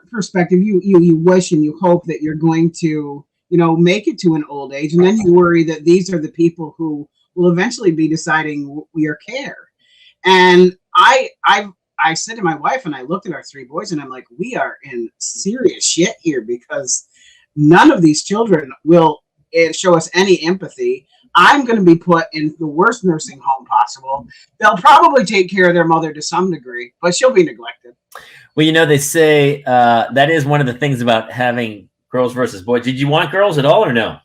perspective, you wish and you hope that you're going to, make it to an old age, and then you worry that these are the people who will eventually be deciding your care. And I said to my wife, and I looked at our three boys, and I'm like, we are in serious shit here, because none of these children will show us any empathy. I'm going to be put in the worst nursing home possible. They'll probably take care of their mother to some degree, but she'll be neglected. Well, they say that is one of the things about having girls versus boys. Did you want girls at all or no?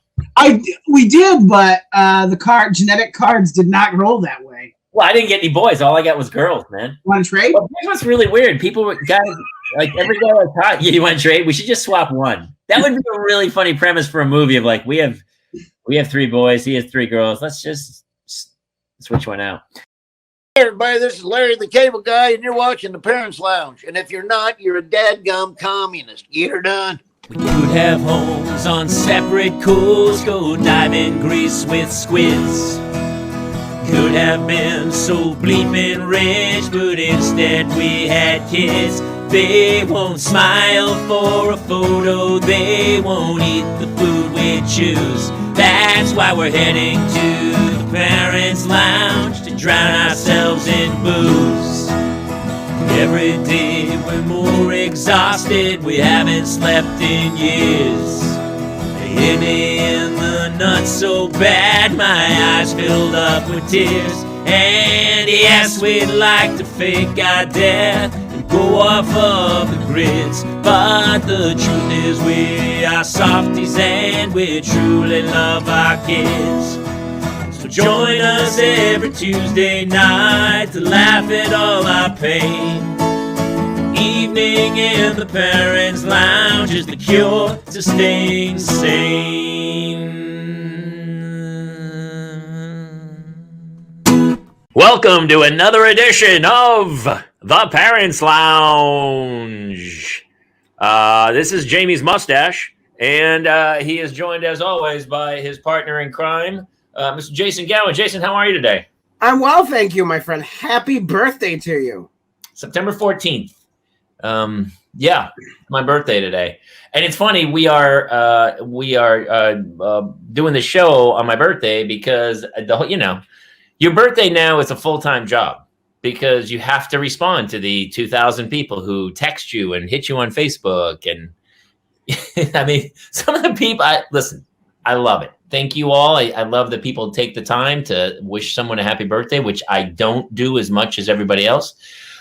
We did, but the genetic cards did not roll that way. Well, I didn't get any boys. All I got was girls, man. Want to trade? Well, this was really weird. Guys, like every guy I taught, you want to trade? We should just swap one. That would be a really funny premise for a movie of like, we have three boys, he has three girls. Let's just switch one out. Hey everybody, this is Larry the Cable Guy, and you're watching the Parents Lounge. And if you're not, you're a dadgum communist. Get her done. We could have homes on separate coasts, go dive in Greece with squids. Could have been so bleeping rich, but instead we had kids. They won't smile for a photo, they won't eat the food we choose. That's why we're heading to the Parents Lounge to drown ourselves in booze. Every day we're more exhausted, we haven't slept in years. They hit me in the nuts so bad, my eyes filled up with tears. And yes, we'd like to fake our death and go off of the grids, but the truth is we are softies and we truly love our kids. So join us every Tuesday night to laugh at all our pain. Evening in the Parents Lounge is the cure to staying sane. Welcome to another edition of the Parents Lounge. This is Jamie's mustache, and he is joined, as always, by his partner in crime, Mr. Jason Gowan. Jason, how are you today? I'm well, thank you, my friend. Happy birthday to you. September 14th. Yeah, my birthday today. And it's funny, we are doing the show on my birthday because, your birthday now is a full-time job because you have to respond to the 2,000 people who text you and hit you on Facebook. And I mean, some of the people, I love it. Thank you all. I love that people take the time to wish someone a happy birthday, which I don't do as much as everybody else.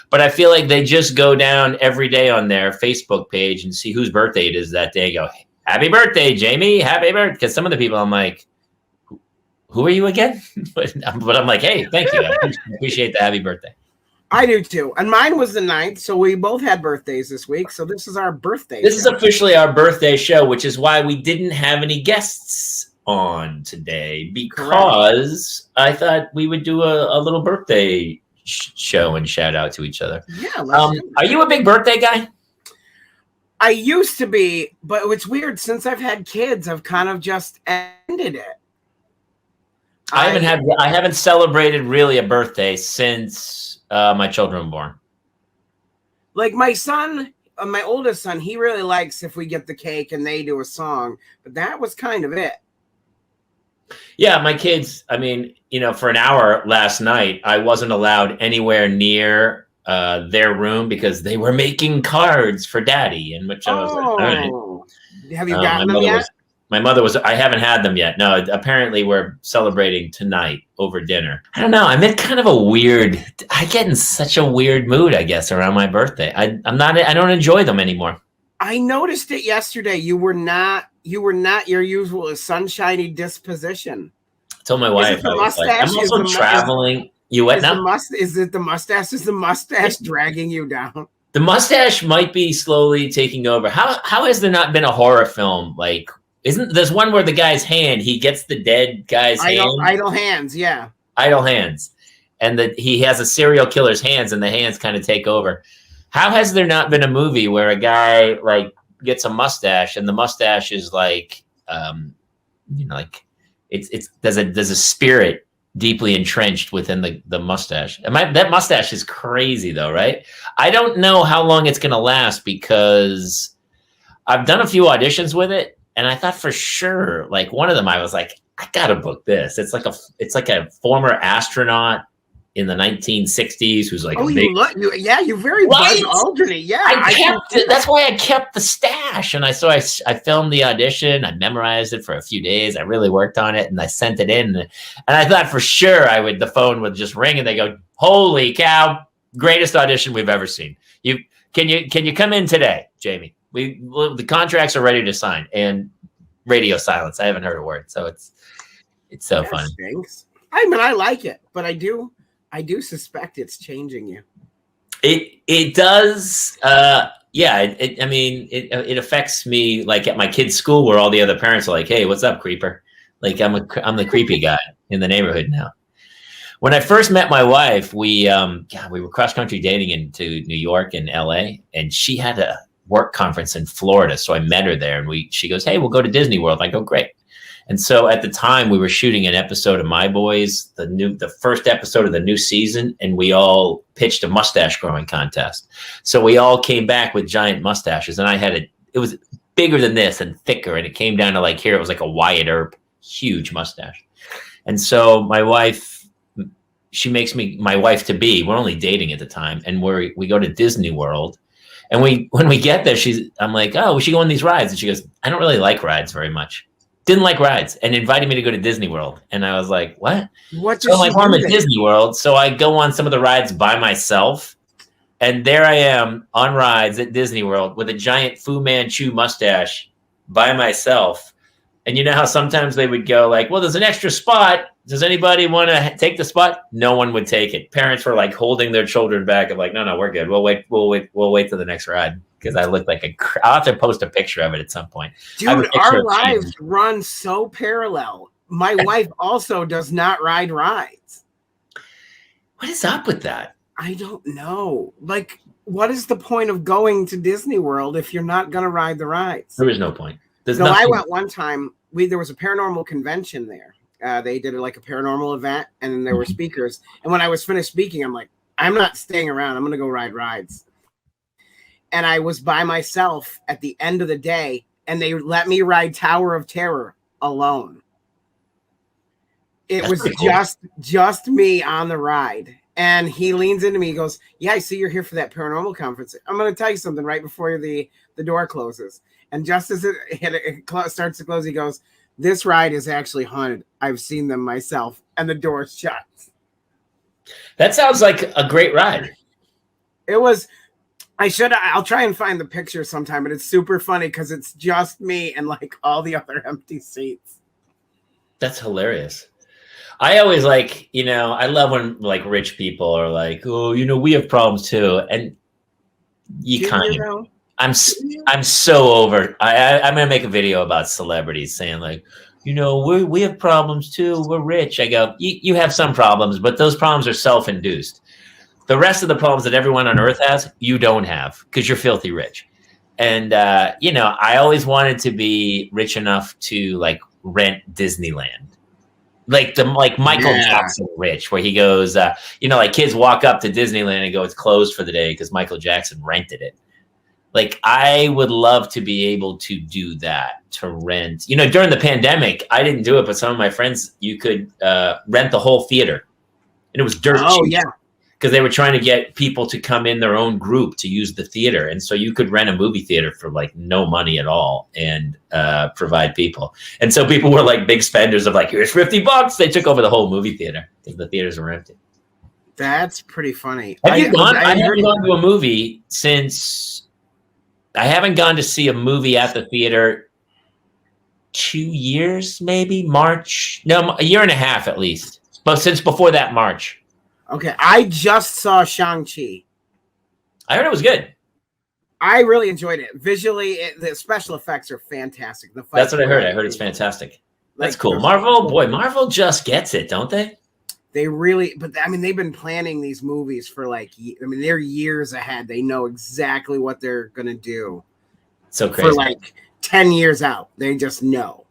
But I feel like they just go down every day on their Facebook page and see whose birthday it is that day and go, happy birthday, Jamie, happy birthday. Because some of the people I'm like, who are you again? But I'm like, hey, thank you. I appreciate the happy birthday. I do too. And mine was the 9th, so we both had birthdays this week. So this is our birthday This is officially our birthday show, which is why we didn't have any guests on today, because I thought we would do a little birthday show and shout out to each other. Yeah. Are you a big birthday guy? I used to be, but it's weird. Since I've had kids, I've kind of just ended it. I haven't celebrated really a birthday since my children were born. Like my son, my oldest son, he really likes if we get the cake and they do a song, but that was kind of it. Yeah, my kids, I mean, for an hour last night, I wasn't allowed anywhere near their room because they were making cards for Daddy, in which I was like, all right. Have you gotten them yet? My mother was, I haven't had them yet. No, apparently we're celebrating tonight over dinner. I don't know. I'm in kind of I get in such a weird mood, I guess, around my birthday. I don't enjoy them anymore. I noticed it yesterday. You were not your usual sunshiny disposition. I told my wife, I'm also traveling. You what now? Is it the mustache? Is the mustache dragging you down? The mustache might be slowly taking over. How has there not been a horror film like? There's one where the guy's hand, he gets the dead guy's hand. Idle hands, yeah. Idle hands. And he has a serial killer's hands and the hands kind of take over. How has there not been a movie where a guy like gets a mustache and the mustache is like, like there's a spirit deeply entrenched within the mustache. And that mustache is crazy though, right? I don't know how long it's going to last because I've done a few auditions with it, and I thought for sure, like one of them, I was like, I gotta book this. It's like a former astronaut in the 1960s who's like, oh, you very Right? Buzz Aldrin. Yeah, I kept it. That's why I kept the stash. And I filmed the audition. I memorized it for a few days. I really worked on it, and I sent it in. And I thought for sure the phone would just ring, and they go, "Holy cow! Greatest audition we've ever seen. Can you come in today, Jamie? The contracts are ready to sign." And radio silence. I haven't heard a word. So it's so That fun. stinks. I mean, I like it, but I do suspect it's changing you. It does. Yeah. It affects me like at my kid's school where all the other parents are like, "Hey, what's up, creeper?" Like I'm the creepy guy in the neighborhood now. When I first met my wife, we were cross country dating into New York and LA, and she had a work conference in Florida. So I met her there, and she goes, "Hey, we'll go to Disney World." I go, "Great." And so at the time we were shooting an episode of My Boys, the first episode of the new season, and we all pitched a mustache growing contest. So we all came back with giant mustaches, and it was bigger than this and thicker, and it came down to like here, it was like a Wyatt Earp, huge mustache. And so my wife, she makes me my wife to be, we're only dating at the time, and we go to Disney World. And when we get there, I'm like, "Oh, we should go on these rides." And she goes, "I don't really like rides very much." Didn't like rides, and invited me to go to Disney World. And I was like, "What?" So I'm like, "I'm at Disney World." So I go on some of the rides by myself. And there I am on rides at Disney World with a giant Fu Manchu mustache by myself. And you know how sometimes they would go like, "Well, there's an extra spot. Does anybody want to take the spot?" No one would take it. Parents were like holding their children back of like, "No, we're good. We'll wait till the next ride." Because I look like I'll have to post a picture of it at some point. Dude, our lives run so parallel. My wife also does not ride rides. What is up with that? I don't know. Like, what is the point of going to Disney World if you're not going to ride the rides? There is no point. I went one time. There was a paranormal convention there. They did like a paranormal event, and then there were speakers. And when I was finished speaking, I'm like, I'm not staying around. I'm going to go ride rides. And I was by myself at the end of the day, and they let me ride Tower of Terror alone. It was just me on the ride. And he leans into me, he goes, "Yeah, I see you're here for that paranormal conference. I'm going to tell you something right before the door closes." And just as it starts to close, he goes, "This ride is actually haunted. I've seen them myself." And the door shuts. That sounds like a great ride. It was... I'll try and find the picture sometime, but it's super funny because it's just me and like all the other empty seats. That's hilarious. I always like, I love when like rich people are like, "Oh, we have problems too." And I'm so over. I'm going to make a video about celebrities saying like, we have problems too. We're rich. I go, you have some problems, but those problems are self-induced. The rest of the problems that everyone on earth has, you don't have because you're filthy rich. And, I always wanted to be rich enough to like rent Disneyland. Like Michael Jackson rich, where he goes, like kids walk up to Disneyland and go, "It's closed for the day," because Michael Jackson rented it. Like I would love to be able to do that, to rent, during the pandemic, I didn't do it, but some of my friends, you could rent the whole theater and it was dirt cheap. Oh yeah. Because they were trying to get people to come in their own group to use the theater. And so you could rent a movie theater for like no money at all and provide people. And so people were like big spenders of like, "Here's $50. They took over the whole movie theater because the theaters were empty. That's pretty funny. I haven't gone to a movie since I haven't gone to see a movie at the theater 2 years, maybe March. No, a year and a half at least. But since before that March. Okay, I just saw Shang-Chi. I heard it was good. I really enjoyed it. Visually, the special effects are fantastic. That's what I heard. I heard it's fantastic. That's cool. Marvel just gets it, don't they? They really, but I mean, they've been planning these movies for they're years ahead. They know exactly what they're going to do. So crazy. For like 10 years out. They just know.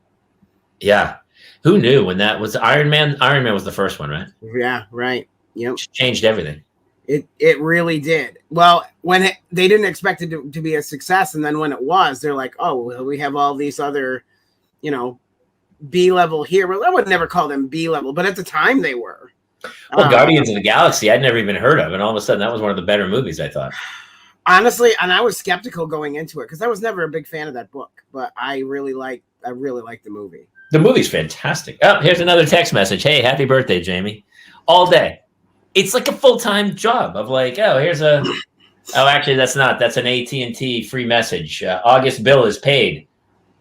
Yeah. Who knew when that was Iron Man? Iron Man was the first one, right? Yeah, right. Yep. Changed everything. It really did. Well, they didn't expect it to be a success, and then when it was, they're like, oh, well, we have all these other, B-level heroes. I would never call them B-level, but at the time they were. Well, Guardians of the Galaxy, I'd never even heard of, and all of a sudden that was one of the better movies, I thought. Honestly, and I was skeptical going into it because I was never a big fan of that book, but I really liked the movie. The movie's fantastic. Oh, here's another text message. Hey, happy birthday, Jamie. All day. It's like a full-time job of like, oh, here's a... Oh, actually, that's not. That's an AT&T free message. August bill is paid.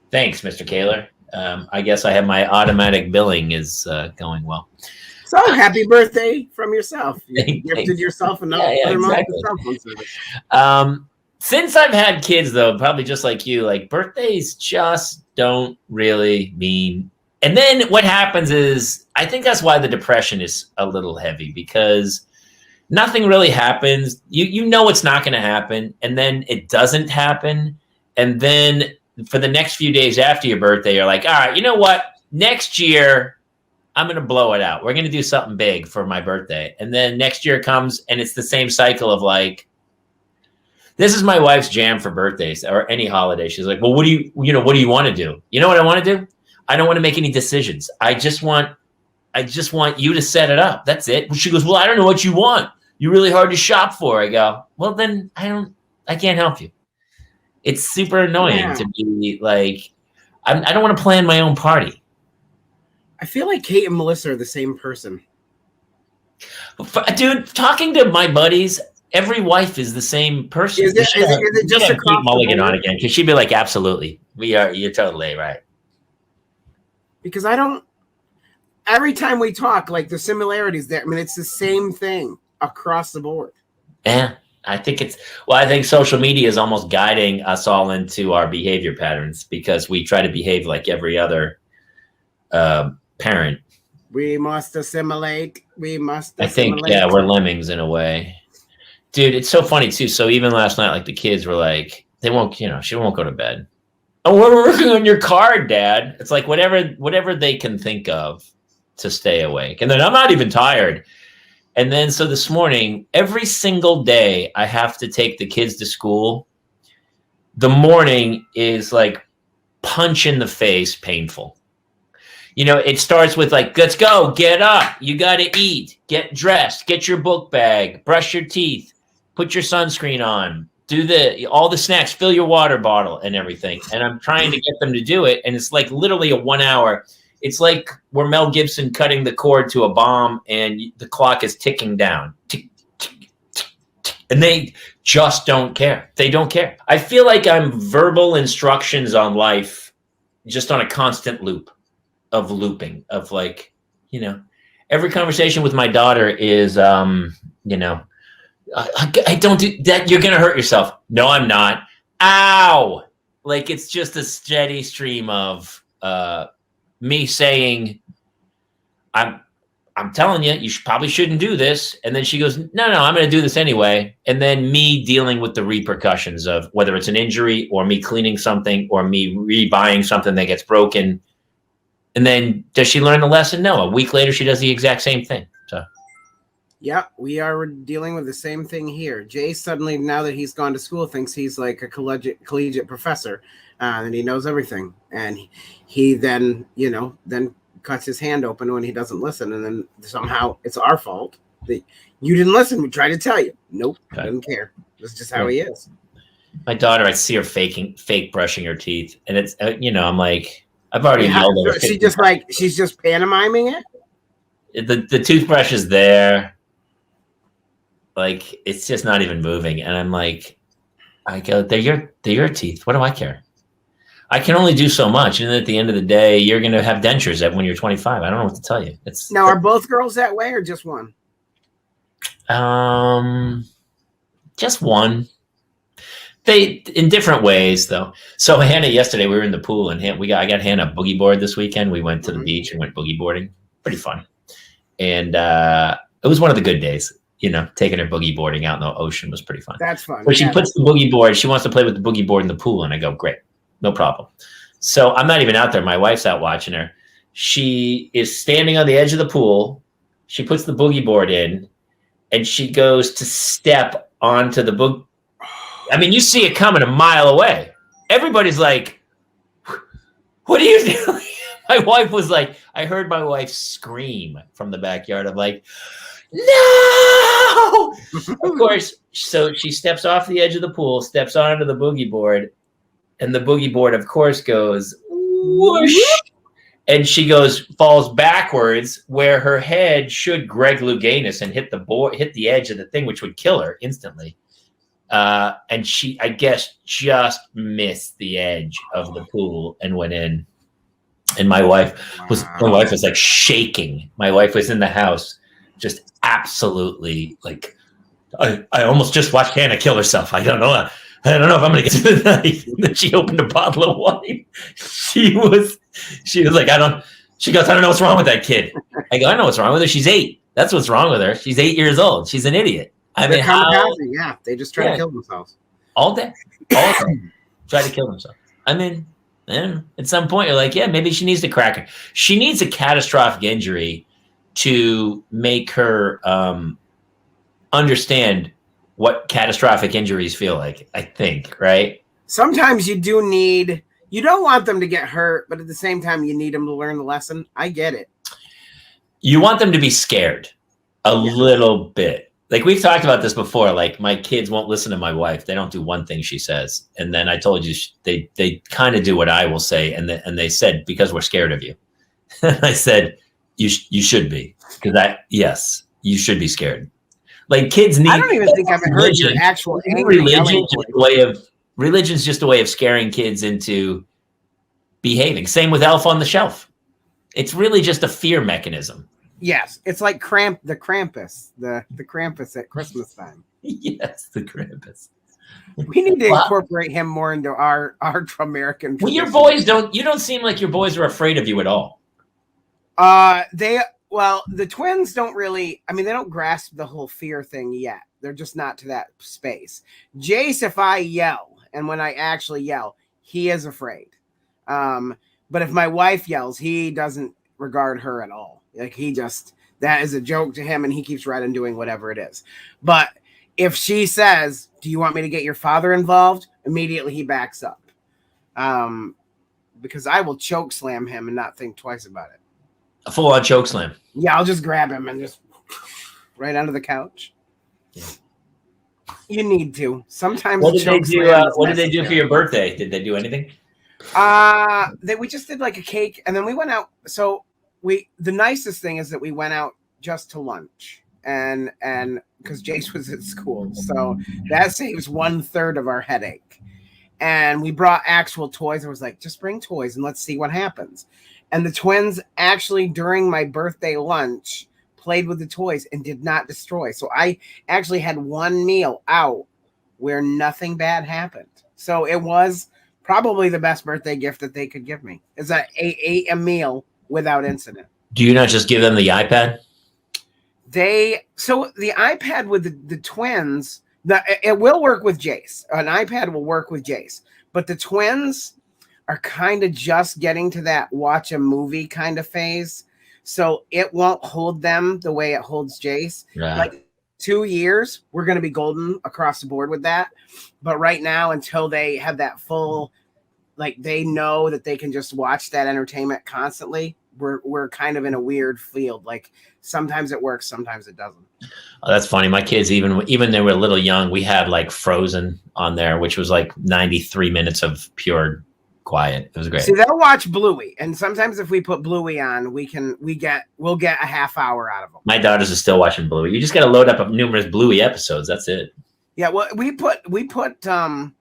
Thanks, Mr. Kaler. I guess I have my automatic billing is going well. So happy birthday from yourself. You gifted yourself another month of cell phone service. Since I've had kids, though, probably just like you, like birthdays just don't really mean. And then what happens is, I think that's why the depression is a little heavy, because nothing really happens. You know it's not going to happen, and then it doesn't happen. And then for the next few days after your birthday, you're like, all right, you know what? Next year, I'm going to blow it out. We're going to do something big for my birthday. And then next year comes, and it's the same cycle of like, this is my wife's jam for birthdays or any holiday. She's like, well, what do you want to do? You know what I want to do? I don't want to make any decisions. I just want you to set it up. That's it. She goes, well, I don't know what you want. You're really hard to shop for. I go, well, then I can't help you. It's super annoying to be like, I don't want to plan my own party. I feel like Kate and Melissa are the same person. Dude, talking to my buddies, every wife is the same person. Is it just a Keep Mulligan on again? Because she'd be like, absolutely. You're totally right. Because every time we talk, like the similarities there, I mean, it's the same thing across the board. Yeah. I think social media is almost guiding us all into our behavior patterns because we try to behave like every other parent. We must assimilate. I think, we're lemmings in a way. Dude, it's so funny too. So even last night, like the kids were like, she won't go to bed. Oh, we're working on your card, Dad. It's like whatever they can think of to stay awake. And then I'm not even tired. And then so this morning, every single day I have to take the kids to school. The morning is like punch in the face painful. It starts with like, let's go, get up. You got to eat, get dressed, get your book bag, brush your teeth, put your sunscreen on, do all the snacks, fill your water bottle and everything. And I'm trying to get them to do it. And it's like literally a 1 hour. It's like we're Mel Gibson cutting the cord to a bomb and the clock is ticking down. Tick, tick, tick, tick. And they just don't care. They don't care. I feel like I'm verbal instructions on life just on a constant loop of looping of like, every conversation with my daughter is, I don't do that. You're going to hurt yourself. No, I'm not. Ow. Like it's just a steady stream of, me saying, I'm telling you, probably shouldn't do this. And then she goes, no, I'm going to do this anyway. And then me dealing with the repercussions of whether it's an injury or me cleaning something or me rebuying something that gets broken. And then does she learn the lesson? No. A week later, she does the exact same thing. So. Yeah, we are dealing with the same thing here. Jay suddenly, now that he's gone to school, thinks he's like a collegiate professor. And he knows everything. And he then, then cuts his hand open when he doesn't listen. And then somehow it's our fault that you didn't listen. We tried to tell you. Nope. Okay. Didn't care. That's just how he is. My daughter, I see her fake brushing her teeth. And it's, I'm like, I've already yelled at her. She's just pantomiming it? The toothbrush is there. Like, it's just not even moving. And I'm like, I go, they're your teeth. What do I care? I can only do so much, and at the end of the day, you're going to have dentures when you're 25. I don't know what to tell you. Now, are both girls that way, or just one? Just one. They in different ways, though. So Hannah, yesterday we were in the pool, and I got Hannah a boogie board this weekend. We went to the beach and went boogie boarding. Pretty fun, and it was one of the good days. Taking her boogie boarding out in the ocean was pretty fun. That's fun. But she puts the boogie board. She wants to play with the boogie board in the pool, and I go, great. No problem. So I'm not even out there. My wife's out watching her. she is standing on the edge of the pool. She puts the boogie board in, and she goes to step onto the book. I mean, you see it coming a mile away. Everybody's like, what are you doing? My wife was like, I heard my wife scream from the backyard. I'm like, no! Of course, so she steps off the edge of the pool, steps onto the boogie board, and the boogie board, of course, goes whoosh. And she falls backwards where her head should Greg Louganis and hit the edge of the thing, which would kill her instantly. And she, I guess, just missed the edge of the pool and went in. And my wife was like shaking. My wife was in the house, just absolutely like, I almost just watched Hannah kill herself. I don't know if I'm gonna get through the night. And then she opened a bottle of wine. She was like, she goes, I don't know what's wrong with that kid. I go, I know what's wrong with her. She's 8. That's what's wrong with her. She's 8 years old. She's an idiot. I mean, yeah, they just try to kill themselves all day. Try to kill themselves. I mean, at some point you're like, yeah, maybe she needs to crack her. She needs a catastrophic injury to make her understand what catastrophic injuries feel like, I think, right? Sometimes you don't want them to get hurt, but at the same time, you need them to learn the lesson. I get it. You want them to be scared a little bit. Like we've talked about this before, like my kids won't listen to my wife. They don't do one thing she says. And then I told you they kind of do what I will say. And they said, because we're scared of you. I said, you should be. Because yes, you should be scared. Like kids need. I don't even think I've heard your actual religion's just a way of scaring kids into behaving. Same with Elf on the Shelf. It's really just a fear mechanism. Yes, it's like the Krampus, the Krampus at Christmas time. Yes, the Krampus. We need to incorporate him more into our American. Well, your boys don't seem like your boys are afraid of you at all. The twins don't really, I mean, they don't grasp the whole fear thing yet. They're just not to that space. Jace, if I yell, and when I actually yell, he is afraid. But if my wife yells, he doesn't regard her at all. Like that is a joke to him, and he keeps right on doing whatever it is. But if she says, do you want me to get your father involved? Immediately he backs up. Because I will choke slam him and not think twice about it. A full-on choke slam. Yeah, I'll just grab him and just right under the couch. Yeah. You need to. Sometimes. What did they do for your birthday? Did they do anything? We just did like a cake, and then we went out. So the nicest thing is that we went out just to lunch, and because Jace was at school, so that saves 1/3 of our headache. And we brought actual toys. I was like, just bring toys and let's see what happens. And the twins actually, during my birthday lunch, played with the toys and did not destroy. So I actually had one meal out where nothing bad happened. So it was probably the best birthday gift that they could give me. Is that ate a meal without incident. Do you not just give them the iPad? So the iPad with the twins, it will work with Jace. An iPad will work with Jace. But the twins are kind of just getting to that watch a movie kind of phase. So it won't hold them the way it holds Jace. Yeah. Like 2 years, we're going to be golden across the board with that. But right now, until they have that full, like they know that they can just watch that entertainment constantly, we're kind of in a weird field. Like sometimes it works, sometimes it doesn't. Oh, that's funny. My kids, even they were a little young, we had like Frozen on there, which was like 93 minutes of pure quiet. It was great. See, they'll watch Bluey, and sometimes if we put Bluey on, we'll get a half hour out of them. My daughters are still watching Bluey. You just got to load up numerous Bluey episodes. That's it. Yeah, well, we put the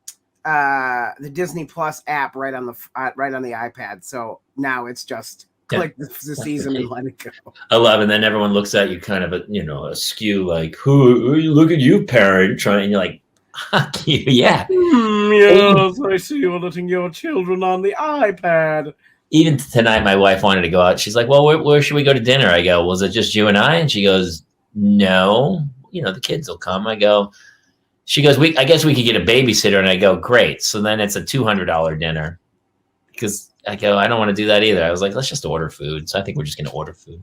Disney Plus app right on the iPad, so now it's just click the season and let it go. I love it. And then everyone looks at you kind of askew, like, who look at you, parent, and you're like, fuck you, yeah. Yes, I see you're letting your children on the iPad. Even tonight, my wife wanted to go out. She's like, well, where should we go to dinner? I go, was it just you and I? And she goes, no, the kids will come. She goes, I guess we could get a babysitter. And I go, great. So then it's a $200 dinner. because I go, I don't want to do that either. I was like, let's just order food. So I think we're just going to order food.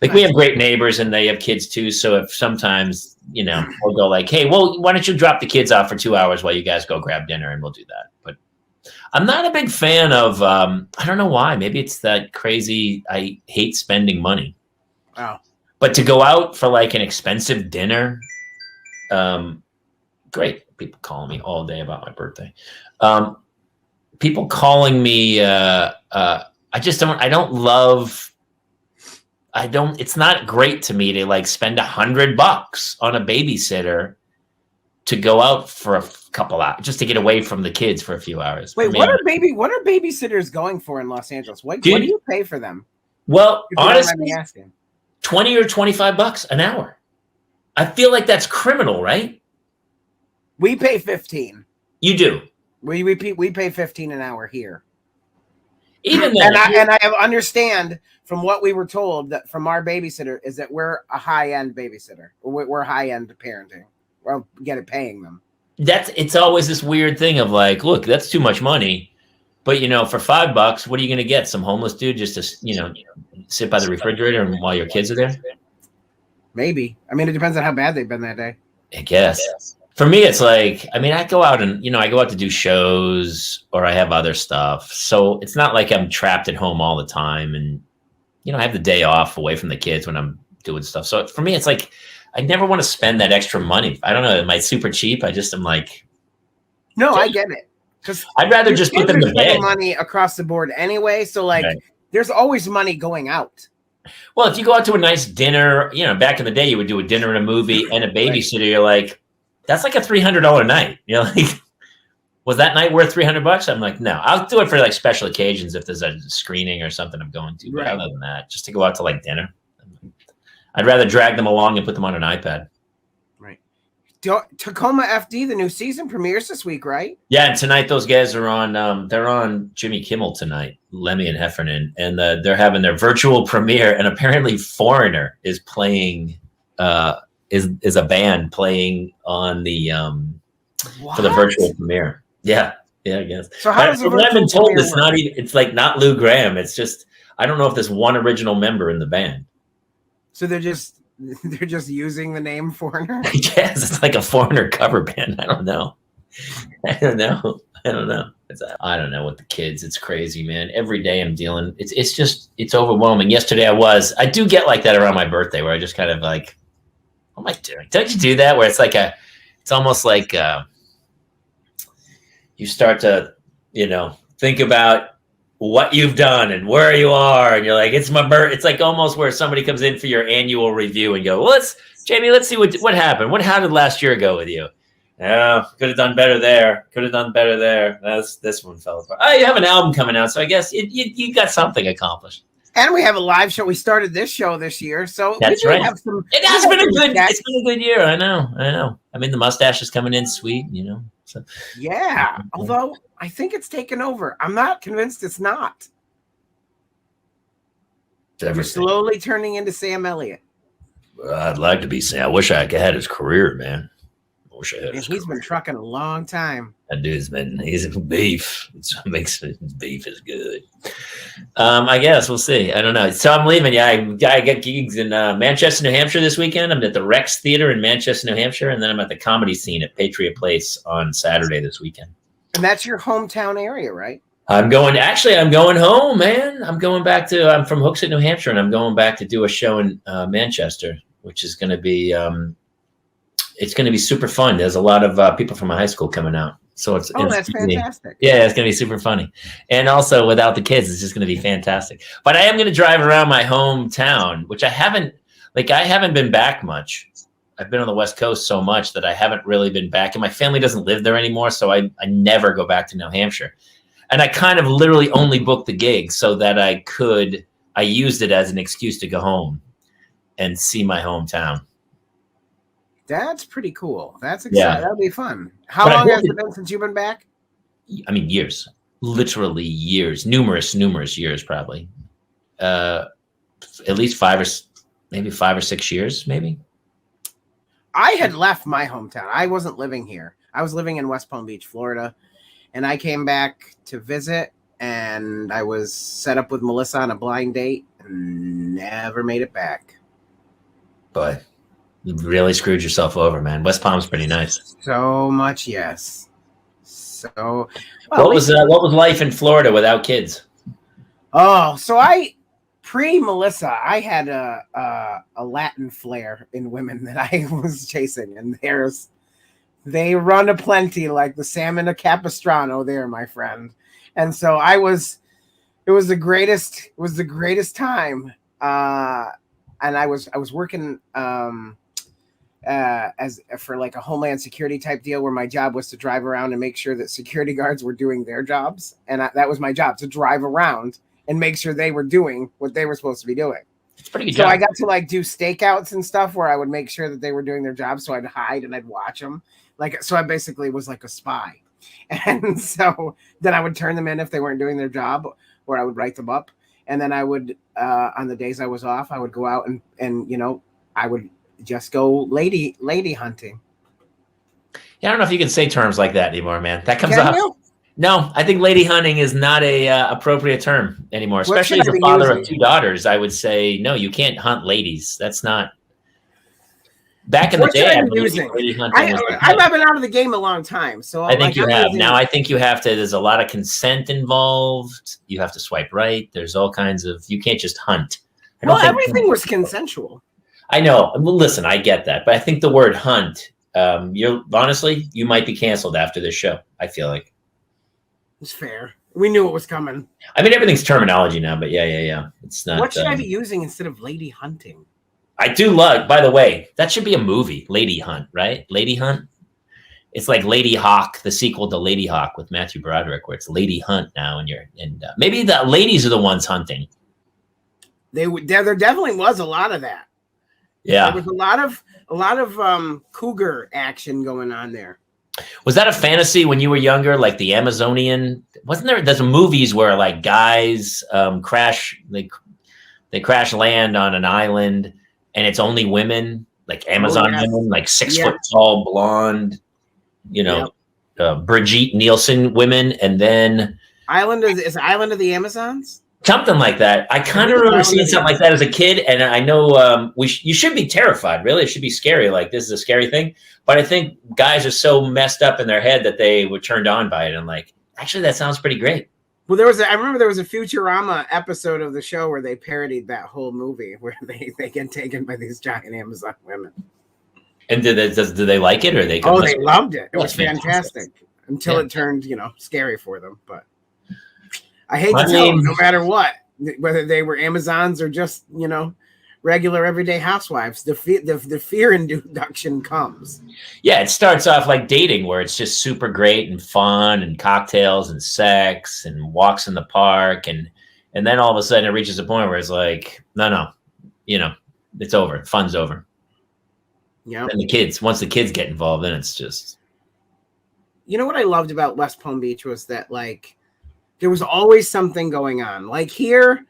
Like we have great neighbors and they have kids too. So if sometimes, you know, we'll go like, hey, well, why don't you drop the kids off for 2 hours while you guys go grab dinner, and we'll do that. But I'm not a big fan of, I don't know why. Maybe it's that crazy, I hate spending money. Oh. But to go out for like an expensive dinner, great. People calling me all day about my birthday. People calling me, it's not great to me to like spend $100 on a babysitter to go out for a couple hours just to get away from the kids for a few hours. Wait, what are babysitters going for in Los Angeles? What do you pay for them? Well, If you don't mind honestly, me asking. $20 or $25 an hour. I feel like that's criminal, right? We pay 15. You do. We pay 15 an hour here. Even then, and I understand from what we were told that from our babysitter is that we're a high-end babysitter. We're high-end parenting. Well, paying them. it's always this weird thing of like, look, that's too much money. But you know, for $5, what are you going to get? Some homeless dude just to, you know, sit by the refrigerator and while your kids are there? Maybe. I mean, it depends on how bad they've been that day. I guess. For me, it's like, I mean, I go out and, you know, I go out to do shows or I have other stuff. So it's not like I'm trapped at home all the time. And, you know, I have the day off away from the kids when I'm doing stuff. So for me, it's like, I never want to spend that extra money. I don't know. Am I super cheap? I just am like. No, I get it. Because I'd rather just put them to bed. Money across the board anyway. So like, right. There's always money going out. Well, if you go out to a nice dinner, you know, back in the day, you would do a dinner and a movie and a babysitter. Right. You're like, that's like a $300 night. You're like, was that night worth $300? I'm like, no, I'll do it for like special occasions if there's a screening or something I'm going to. But other than that, just to go out to like dinner, I'd rather drag them along and put them on an iPad. Right. Tacoma FD, the new season premieres this week, right? Yeah, and tonight those guys are on. They're on Jimmy Kimmel tonight, Lemmy and Heffernan, and they're having their virtual premiere. And apparently, Foreigner is playing. Is a band playing on the for the virtual premiere. Yeah, I guess. So how does the virtual I've been told it's not even. It's like not Lou Graham. It's just I don't know if there's one original member in the band. So they're just using the name Foreigner? I guess it's like a Foreigner cover band. I don't know. I don't know with the kids. It's crazy, man. Every day I'm dealing. It's overwhelming. Yesterday I do get like that around my birthday where I just kind of like, what am I doing? Don't you do that? Where it's like it's almost like you start to, you know, think about what you've done and where you are. And you're like, it's my birth. It's like almost where somebody comes in for your annual review and go, well, Jamie, let's see what happened. How did last year go with you? Oh, could have done better there. Could have done better there. This one fell apart. Oh, you have an album coming out. So I guess you got something accomplished. And we have a live show. We started this show this year. So that's right. It's been a good year. I know. I mean, the mustache is coming in sweet, you know. So yeah. Although I think it's taken over. I'm not convinced it's not. You're slowly turning into Sam Elliott. I'd like to be Sam. I wish I had his career, man. I wish I had his He's been trucking a long time. That dude's he's beef. It's what makes it, beef is good. I guess we'll see. I don't know. So I'm leaving. Yeah, I got gigs in Manchester, New Hampshire this weekend. I'm at the Rex Theater in Manchester, New Hampshire, and then I'm at the Comedy Scene at Patriot Place on Saturday this weekend. And that's your hometown area, right? I'm going home, man. I'm from Hooksett, New Hampshire, and I'm going back to do a show in Manchester, which is going to be, it's going to be super fun. There's a lot of people from my high school coming out. So that's fantastic. Yeah, it's going to be super funny. And also without the kids, it's just going to be fantastic. But I am going to drive around my hometown, which I haven't been back much. I've been on the West Coast so much that I haven't really been back. And my family doesn't live there anymore, so I never go back to New Hampshire. And I kind of literally only booked the gig so that I used it as an excuse to go home and see my hometown. That's pretty cool. That's exciting. Yeah. That'll be fun. How long has it been since you've been back? I mean, years. Literally years. Numerous years, probably. At least 5 or 6 years, maybe. I had left my hometown. I wasn't living here. I was living in West Palm Beach, Florida. And I came back to visit. and I was set up with Melissa on a blind date and never made it back. But you really screwed yourself over, man. West Palm's pretty nice. So much, yes. So What was life in Florida without kids? Oh, so pre-Melissa, I had a Latin flair in women that I was chasing, and they run aplenty like the salmon of Capistrano there, my friend. And so it was the greatest time. And I was working as for like a Homeland Security type deal where my job was to drive around and make sure that security guards were doing their jobs. And that was my job, to drive around and make sure they were doing what they were supposed to be doing. It's pretty good So job. I got to like do stakeouts and stuff where I would make sure that they were doing their job. So I'd hide and I'd watch them. So I basically was like a spy. And so then I would turn them in if they weren't doing their job, or I would write them up. And then I would, on the days I was off, I would go out and I would just go lady hunting. Yeah, I don't know if you can say terms like that anymore, man. That comes Can up. you? No, I think lady hunting is not a appropriate term anymore, especially as should I a be father of using? 2 daughters. I would say, no, you can't hunt ladies. That's not. Back in the What should day, I I be believe using? lady hunting was I've been out of the game a long time. So I think you I'm have. using- Now I think you have to, there's a lot of consent involved. You have to swipe right. There's all kinds of, you can't just hunt. I don't Well, think- everything was consensual. I know. Well, listen, I get that. But I think the word hunt, honestly, you might be canceled after this show. I feel like. It's fair. We knew it was coming. I mean, everything's terminology now, but yeah. It's not. What should I be using instead of lady hunting? I do love, by the way, that should be a movie, Lady Hunt, right? Lady Hunt. It's like Lady Hawk, the sequel to Lady Hawk with Matthew Broderick, where it's Lady Hunt now, and maybe the ladies are the ones hunting. There definitely was a lot of that. Yeah. There was a lot of cougar action going on there. Was that a fantasy when you were younger, like the Amazonian? Wasn't there? There's movies where like guys crash, they crash land on an island, and it's only women, like Amazon yes. women, like 6 foot tall, blonde, Brigitte Nielsen women, and then Is Island of the Amazons? something like that. I kind of remember seeing something like that as a kid, and I know you should be terrified. Really, it should be scary. Like, this is a scary thing. But I think guys are so messed up in their head that they were turned on by it, and like, actually, that sounds pretty great. Well, I remember there was a Futurama episode of the show where they parodied that whole movie where they get taken by these giant Amazon women. And do they like it, or they? Oh, they loved it. It was That's fantastic. fantastic until Yeah. it turned, scary for them. But I hate I to tell them, mean- no matter what, whether they were Amazons or just regular everyday housewives, the fear induction comes. Yeah, it starts off like dating, where it's just super great and fun and cocktails and sex and walks in the park, and then all of a sudden it reaches a point where it's like, no, it's over. Fun's over. Yeah. And once the kids get involved, then it's just. You know what I loved about West Palm Beach was that like there was always something going on. Like here,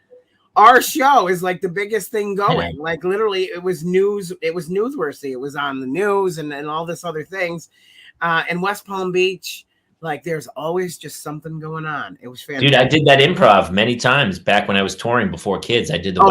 our show is like the biggest thing going. Yeah. Like literally, it was news. It was newsworthy. It was on the news and all this other things. In West Palm Beach, like there's always just something going on. It was fantastic. Dude, I did that improv many times back when I was touring before kids. I did the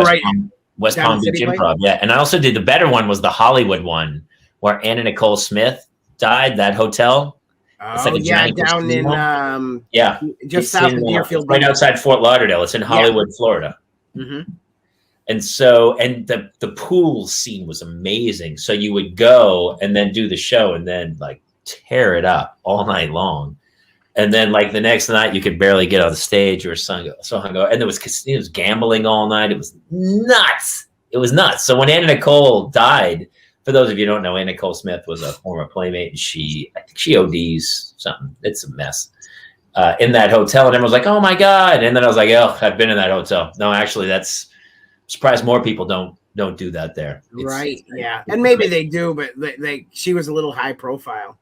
West Down Palm at Beach City Place? improv. Yeah. And I also did the better one was the Hollywood one where Anna Nicole Smith died, that hotel. It's like a giant down casino. in Yeah. just It's south in, of Deerfield. right outside Fort Lauderdale. It's in Hollywood, Florida. Mm-hmm. And so, and the pool scene was amazing. So you would go and then do the show and then like tear it up all night long. And then like the next night you could barely get on the stage or so hungover. And there was casinos, gambling all night. It was nuts. It was nuts. So when Anna Nicole died, for those of you who don't know, Anna Nicole Smith was a former Playmate, and I think she ODs something. It's a mess. In that hotel, and everyone was like, "Oh my god!" And then I was like, "Oh, I've been in that hotel." No, actually, that's I'm surprised more people don't do that there. Right? Yeah, and maybe they do, but she was a little high profile.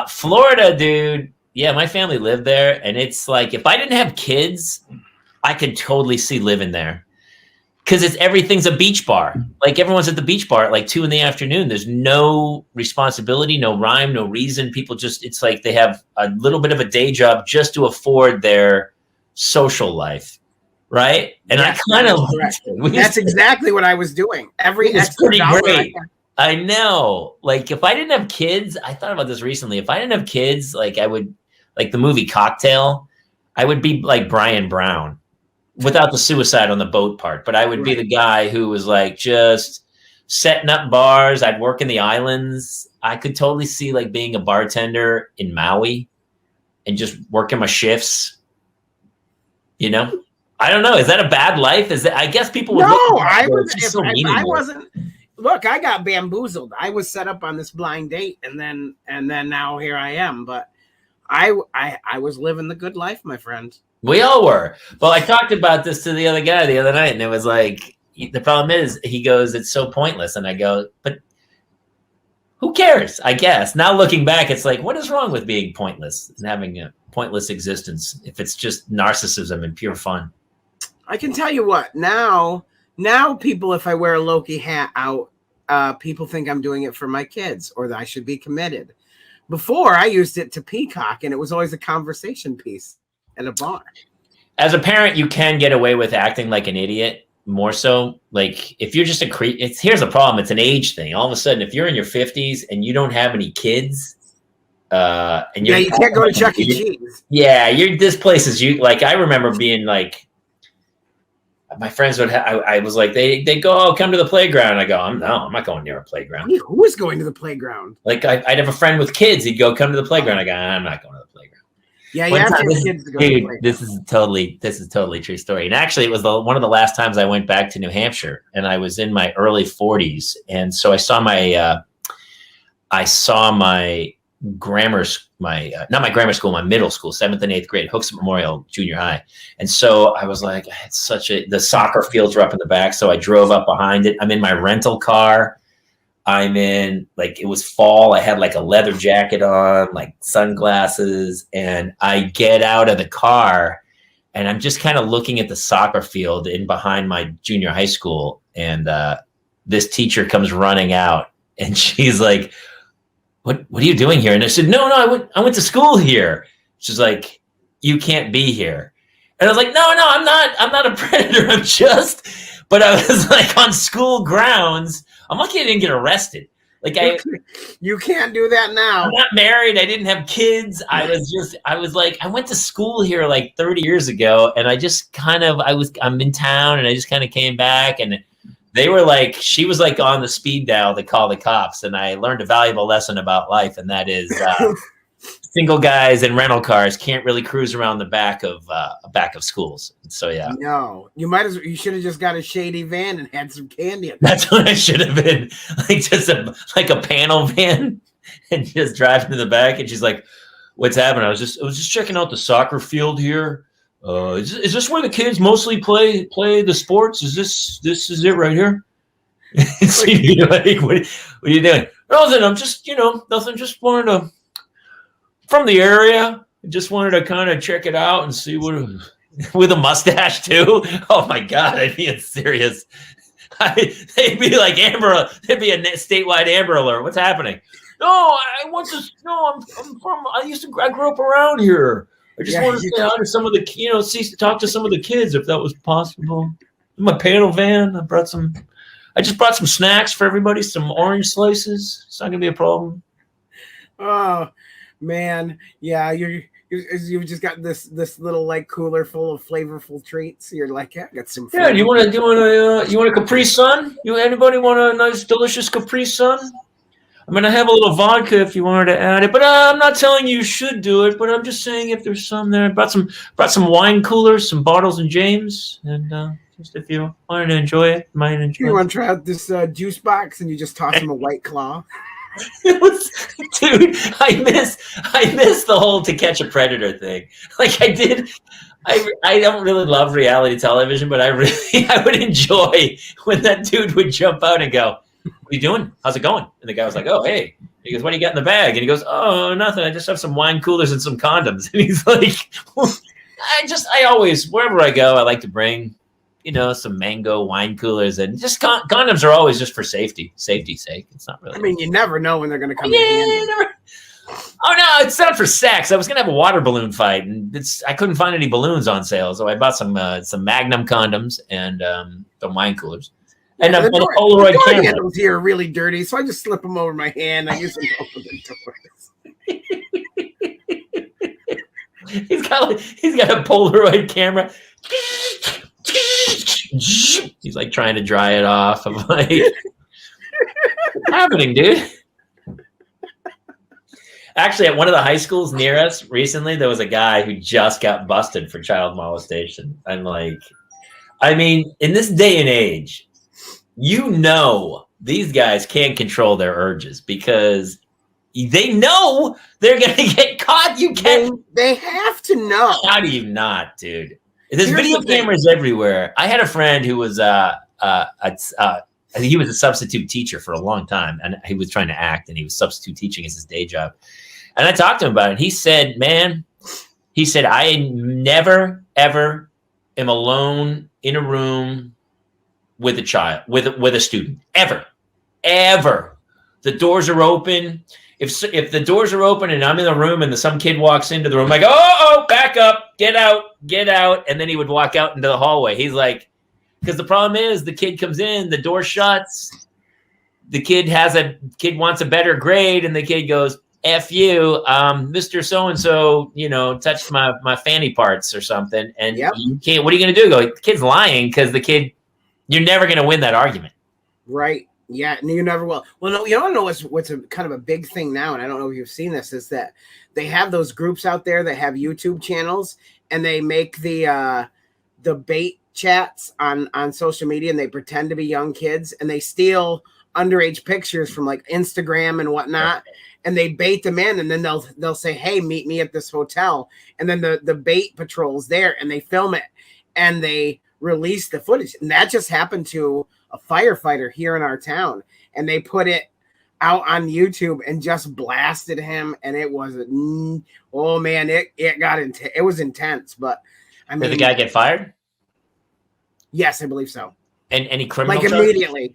Florida, dude. Yeah, my family lived there, and it's like if I didn't have kids, I could totally see living there. Because everything's a beach bar. Like everyone's at the beach bar at like 2 p.m. There's no responsibility, no rhyme, no reason. People it's like they have a little bit of a day job just to afford their social life, right? And Yes, I kind that of is correct. That's exactly what I was doing. Every It's extra pretty dollar great. I I know. Like if I didn't have kids, I thought about this recently. If I didn't have kids, like I would, like the movie Cocktail, I would be like Brian Brown without the suicide on the boat part. But I would be the guy who was like just setting up bars. I'd work in the islands. I could totally see like being a bartender in Maui and just working my shifts. You know, I don't know. Is that a bad life? Is that? I guess people would. No, look at I it, was. it's just If, so if I meaningless. wasn't. Look, I got bamboozled. I was set up on this blind date, and then now here I am. But I was living the good life, my friend. We all were. Well, I talked about this to the other guy the other night, and it was like, the problem is, he goes, it's so pointless. And I go, but who cares? I guess. Now looking back, it's like, what is wrong with being pointless and having a pointless existence if it's just narcissism and pure fun? I can tell you what. Now people, if I wear a Loki hat out, people think I'm doing it for my kids or that I should be committed. Before, I used it to peacock, and it was always a conversation piece at a bar. As a parent, you can get away with acting like an idiot more so. Like if you're just here's the problem. It's an age thing. All of a sudden, if you're in your 50s and you don't have any kids, and you can't go to Chuck E. Cheese. Yeah, this place is like, I remember being like, my friends would I was like, they go, oh, come to the playground. I go, I'm not going near a playground. Who is going to the playground? Like I'd have a friend with kids. He'd go, come to the playground. I go, I'm not going to the playground. Yeah, you have to have kids to go to the playground. This is totally true story. And actually, it was one of the last times I went back to New Hampshire, and I was in my early 40s, and so I saw my not my grammar school, my middle school, 7th and 8th grade, Hooks Memorial Junior High. And so I was like, I had the soccer fields were up in the back. So I drove up behind it. I'm in my rental car. I'm in, like, it was fall. I had like a leather jacket on, like sunglasses. And I get out of the car and I'm just kind of looking at the soccer field in behind my junior high school. And this teacher comes running out and she's like, what are you doing here? And I said, no, I went to school here. She's like, you can't be here. And I was like, no, I'm not a predator. But I was like on school grounds. I'm lucky I didn't get arrested. Like you can't do that now. I'm not married. I didn't have kids. I was like, I went to school here like 30 years ago. And I just I'm in town and I just kind of came back, and they were like, she was like on the speed dial to call the cops. And I learned a valuable lesson about life. And that is single guys in rental cars can't really cruise around the back of schools. So, yeah. No, you should have just got a shady van and had some candy. That's what I should have been. Like just a panel van and just driving to the back. And she's like, what's happening? I was just checking out the soccer field here. Is this where the kids mostly play the sports? Is this it right here? So you're like, what are you doing? Nothing. I'm just, nothing. Just wanted to, from the area. I just wanted to kind of check it out and see what, with a mustache too. Oh my God, I'd be serious. They'd be like Amber. There'd be a statewide Amber Alert. What's happening? No, I grew up around here. I just wanted to say hi to some of the, talk to some of the kids if that was possible. In my panel van, I just brought some snacks for everybody, some orange slices. It's not gonna be a problem. Oh man, yeah, you've just got this little like cooler full of flavorful treats. You're like, yeah, I got some. Yeah, you want a Capri Sun? Anybody want a nice, delicious Capri Sun? I mean, I have a little vodka if you wanted to add it, but I'm not telling you should do it. But I'm just saying if there's some there. I brought some wine coolers, some Bottles and James, and just if you wanted to enjoy it, might enjoy. You want to try out this juice box and you just toss them a White Claw? Dude, I miss the whole To Catch a Predator thing. Like I did. I don't really love reality television, but I would enjoy when that dude would jump out and go, what are you doing? How's it going? And the guy was like, oh, hey. He goes, what do you got in the bag? And he goes, oh, nothing. I just have some wine coolers and some condoms. And he's like, I always, wherever I go, I like to bring, some mango wine coolers, and just condoms are always just for safety's sake. It's not really. I mean, you never know when they're going to come in handy. Oh no, it's not for sex. I was gonna have a water balloon fight, and I couldn't find any balloons on sale, so I bought some Magnum condoms and some wine coolers, and a Polaroid the door camera. handles here are really dirty, so I just slip them over my hand. I use them over the doors. He's got a Polaroid camera. He's like trying to dry it off. I'm like, what's happening, dude? Actually, at one of the high schools near us recently, there was a guy who just got busted for child molestation. I'm like, I mean, in this day and age, these guys can't control their urges because they know they're going to get caught. You can't. They have to know. How do you not, dude? There's video cameras everywhere. I had a friend who was he was a substitute teacher for a long time, and he was trying to act, and he was substitute teaching as his day job. And I talked to him about it. He said, I never, ever am alone in a room with a child, with a student, ever. The doors are open. If the doors are open and I'm in the room and some kid walks into the room, I go, oh, back up, get out. And then he would walk out into the hallway. He's like, because the problem is the kid comes in, the door shuts. The kid wants a better grade, and the kid goes, F you, Mr. So-and-so, touched my fanny parts or something. And you can't, what are you going to do? The kid's lying because you're never going to win that argument. Right. Yeah. And you never will. Well, no, you don't know what's a kind of a big thing now. And I don't know if you've seen this, is that they have those groups out there that have YouTube channels, and they make the bait chats on social media, and they pretend to be young kids, and they steal underage pictures from like Instagram and whatnot. And they bait them in, and then they'll say, hey, meet me at this hotel. And then the bait patrol's there, and they film it, and they release the footage. And that just happened to a firefighter here in our town. And they put it out on YouTube and just blasted him. And it was, oh man, it got intense. It was intense. But I mean, did the guy get fired? Yes, I believe so. And any criminal charges? Immediately.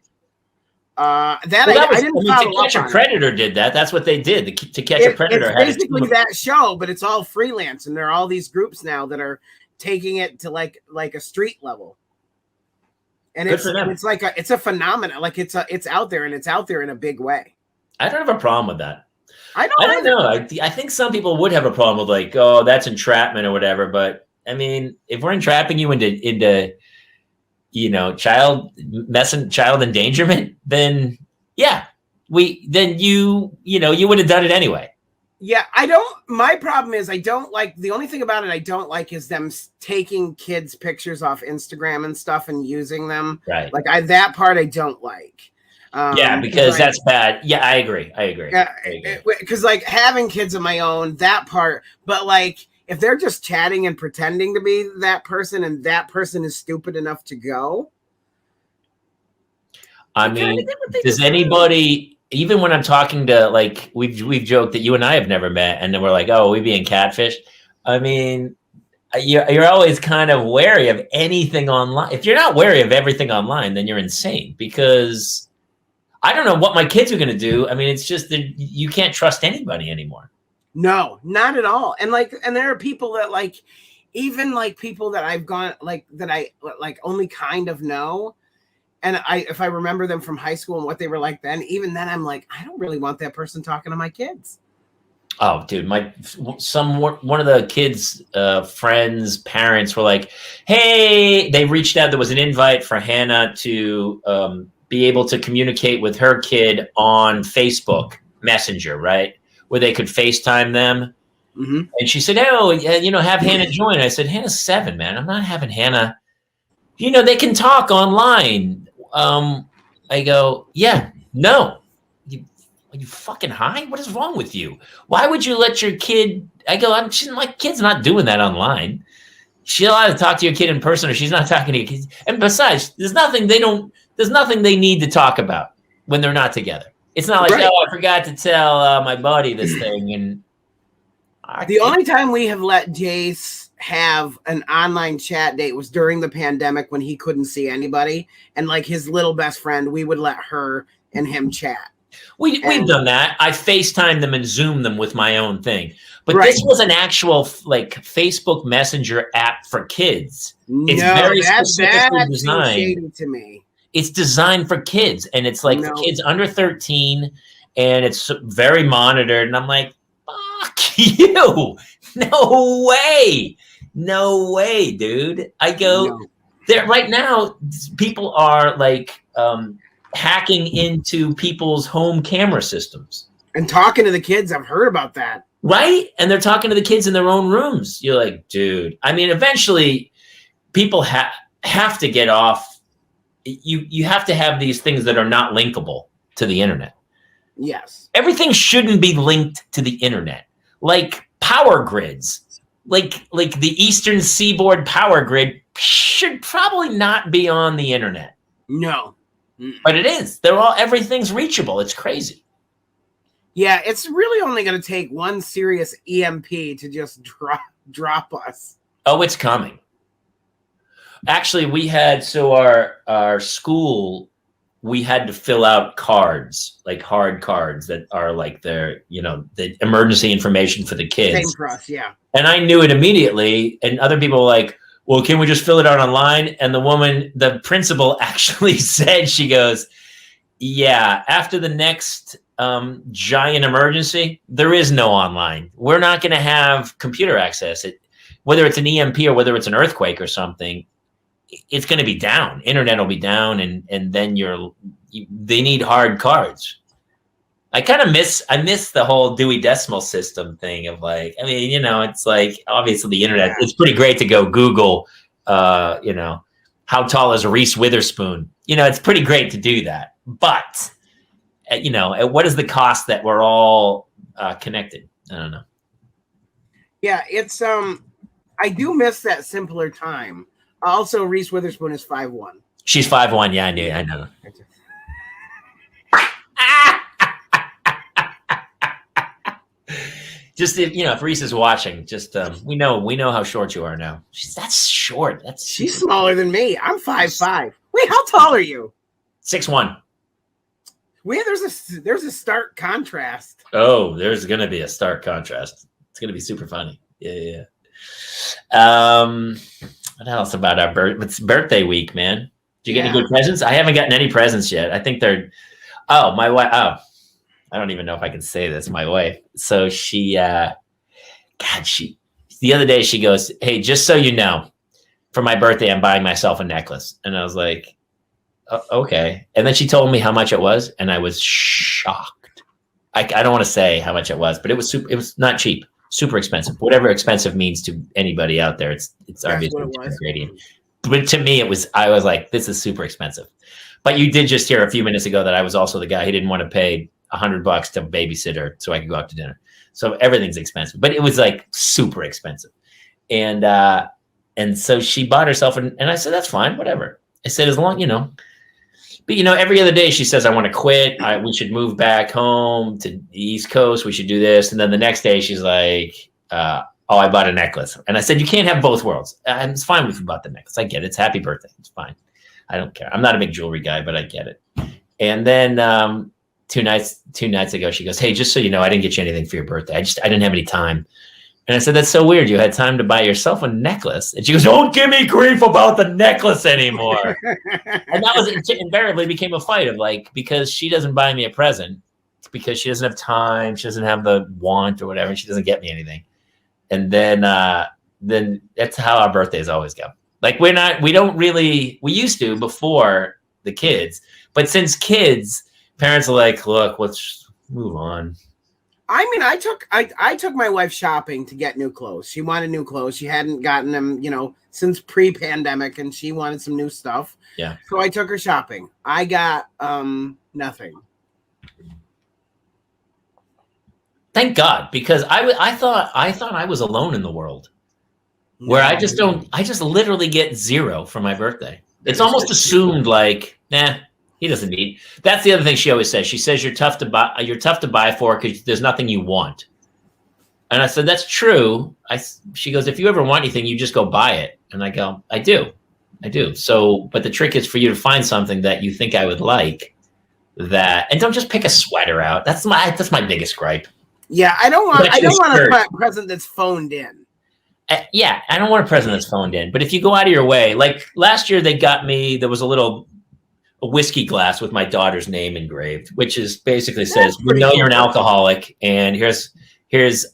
I didn't follow To Catch a Predator did that. That's what they did. To Catch a Predator had basically that show, but it's all freelance, and there are all these groups now that are taking it to like a street level. And it's like it's a phenomenon. Like it's out there, and it's out there in a big way. I don't have a problem with that. I don't know. I think some people would have a problem with like, oh, that's entrapment or whatever. But I mean, if we're entrapping you into child endangerment, then you would have done it anyway. Yeah, my problem is the only thing about it I don't like is them taking kids' pictures off Instagram and stuff and using them. Right. That part I don't like. Because that's bad. Yeah, I agree. Because having kids of my own, that part, but if they're just chatting and pretending to be that person, and that person is stupid enough to go. I mean, does anybody, even when I'm talking to we've joked that you and I have never met, and then we're like, oh, we being catfish. I mean, you're always kind of wary of anything online. If you're not wary of everything online, then you're insane, because I don't know what my kids are going to do. I mean, it's just that you can't trust anybody anymore. No, not at all. And there are people that even people that I've gone that I only kind of know. And if I remember them from high school and what they were like then, even then I'm like, I don't really want that person talking to my kids. Oh, dude, one of the kids' friends' parents were like, hey, they reached out. There was an invite for Hannah to be able to communicate with her kid on Facebook Messenger, right? Where they could FaceTime them. Mm-hmm. And she said, oh, have Hannah join. I said, Hannah's 7, man. I'm not having Hannah. They can talk online. I go, yeah, no. Are you fucking high? What is wrong with you? Why would you let your kid? I go, my kid's not doing that online. She's allowed to talk to your kid in person, or she's not talking to your kids. And besides, there's nothing they need to talk about when they're not together. It's not like, oh, I forgot to tell my buddy this thing. And the only time we have let Jace have an online chat date was during the pandemic when he couldn't see anybody. And his little best friend, we would let her and him chat. We've done that. I FaceTime them and Zoom them with my own thing. But Right. this was an actual like Facebook Messenger app for kids. It's very specifically that's designed. shady to me. It's designed for kids, and it's like for No. kids under 13, and it's very monitored. And I'm like, fuck you. No way. No way, dude. I go No. there right now. People are like hacking into people's home camera systems. And talking to the kids, I've heard about that. Right? And they're talking to the kids in their own rooms. You're like, dude. I mean, eventually people have to get off. You have to have these things that are not linkable to the internet. Yes. Everything shouldn't be linked to the internet. Like power grids. Like the Eastern Seaboard power grid should probably not be on the internet. No. But it is. Everything's reachable. It's crazy. Yeah, it's really only going to take one serious EMP to just drop us. Oh, it's coming. Actually, we had our school, we had to fill out cards, like hard cards that are like the emergency information for the kids. Same for us, yeah. And I knew it immediately. And other people were like, well, can we just fill it out online? And the principal actually said, she goes, yeah, after the next giant emergency, there is no online. We're not going to have computer access. Whether it's an EMP or whether it's an earthquake or something, it's going to be down. Internet will be down, and then they need hard cards. I miss the whole Dewey Decimal System thing of like, I mean, it's like, obviously the internet, it's pretty great to go Google, how tall is Reese Witherspoon? It's pretty great to do that. But, what is the cost that we're all connected? I don't know. Yeah, it's, I do miss that simpler time. Also, Reese Witherspoon is 5'1". She's 5'1". Yeah, I know. Just if Reese is watching, just we know how short you are now. That's short. She's smaller than me. I'm 5'5". Wait, how tall are you? 6'1". Wait, there's a stark contrast. Oh, there's gonna be a stark contrast. It's gonna be super funny. Yeah. What else about it's birthday week, man? Did you get any good presents? I haven't gotten any presents yet. I think they're. Oh, my wife. Oh, I don't even know if I can say this. My wife. So she, the other day she goes, hey, just so you know, for my birthday, I'm buying myself a necklace. And I was like, okay. And then she told me how much it was. And I was shocked. I don't want to say how much it was, but it was not cheap, super expensive, whatever expensive means to anybody out there. It's obviously gradient. But to me, I was like, this is super expensive. But you did just hear a few minutes ago that I was also the guy who didn't want to pay $100 to babysit her so I could go out to dinner. So everything's expensive, but it was like super expensive. And so she bought herself, and I said, that's fine, whatever. I said, as long, but every other day she says, I want to quit. We should move back home to the East Coast. We should do this. And then the next day she's like, I bought a necklace. And I said, you can't have both worlds. And it's fine if you bought the necklace. I get it. It's happy birthday. It's fine. I don't care. I'm not a big jewelry guy, but I get it. And then, 2 nights ago, she goes, hey, just so you know, I didn't get you anything for your birthday. I didn't have any time. And I said, that's so weird. You had time to buy yourself a necklace. And she goes, don't give me grief about the necklace anymore. And that was invariably became a fight of like, because she doesn't buy me a present, it's because she doesn't have time. She doesn't have the want or whatever. And she doesn't get me anything. And then that's how our birthdays always go. Like we used to before the kids, but since kids, parents are like, look, let's move on. I mean, I took my wife shopping to get new clothes. She wanted new clothes. She hadn't gotten them, since pre-pandemic, and she wanted some new stuff. Yeah. So I took her shopping. I got nothing. Thank God, because I thought I was alone in the world, where I just literally get 0 for my birthday. It's almost assumed like, nah. He doesn't need. That's the other thing she always says. She says you're tough to buy. You're tough to buy for because there's nothing you want. And I said that's true. She goes, if you ever want anything, you just go buy it. And I go, I do. So, but the trick is for you to find something that you think I would like, that, and don't just pick a sweater out. That's my biggest gripe. Yeah, I don't want a present that's phoned in. Yeah, I don't want a present that's phoned in. But if you go out of your way, like last year, they got me. There was a whiskey glass with my daughter's name engraved, which is basically says, "We know you're an alcoholic, and here's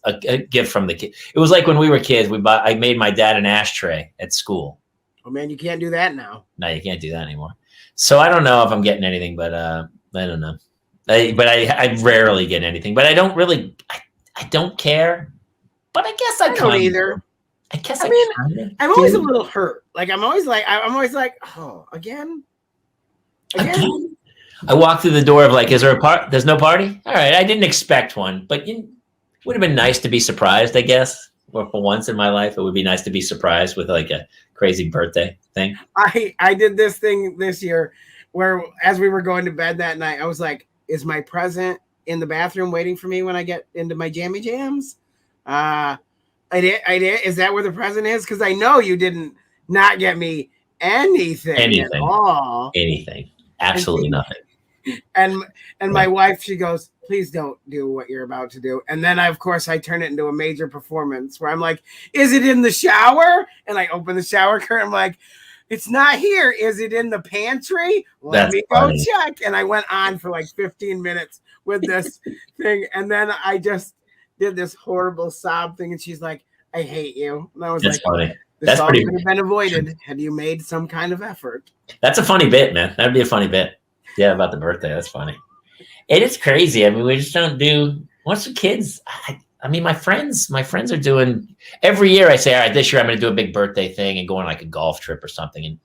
a gift from the kid." It was like when we were kids. I made my dad an ashtray at school. Oh man, you can't do that now. No, you can't do that anymore. So I don't know if I'm getting anything, but I don't know. I rarely get anything, but I don't really. I don't care. But I guess I don't either. I guess I mean, I'm always a little hurt. Like I'm always like, oh, again. I walk through the door of like, is there a part? There's no party. All right, I didn't expect one, but it would have been nice to be surprised. I guess, or for once in my life, it would be nice to be surprised with like a crazy birthday thing. I did this thing this year where, as we were going to bed that night, I was like, is my present in the bathroom waiting for me when I get into my jammy jams? I did. Is that where the present is? Because I know you didn't not get me anything at all. Anything. Absolutely nothing. And my wife, she goes, please don't do what you're about to do. And then of course I turn it into a major performance where I'm like, is it in the shower? And I open the shower curtain. I'm like, it's not here. Is it in the pantry? Let me go check. And I went on for like 15 minutes with this thing. And then I just did this horrible sob thing. And she's like, I hate you. And I was That's like, funny. This all could have been avoided had you made some kind of effort. That's a funny bit, man. That'd be a funny bit. Yeah, about the birthday. That's funny. It is crazy. I mean, we just don't do. Once the kids, I mean, my friends are doing every year. I say, all right, this year I'm going to do a big birthday thing and go on like a golf trip or something.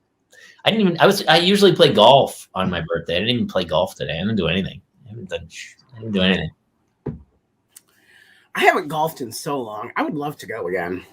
And I usually play golf on my birthday. I didn't even play golf today. I didn't do anything. I didn't do anything. I haven't golfed in so long. I would love to go again.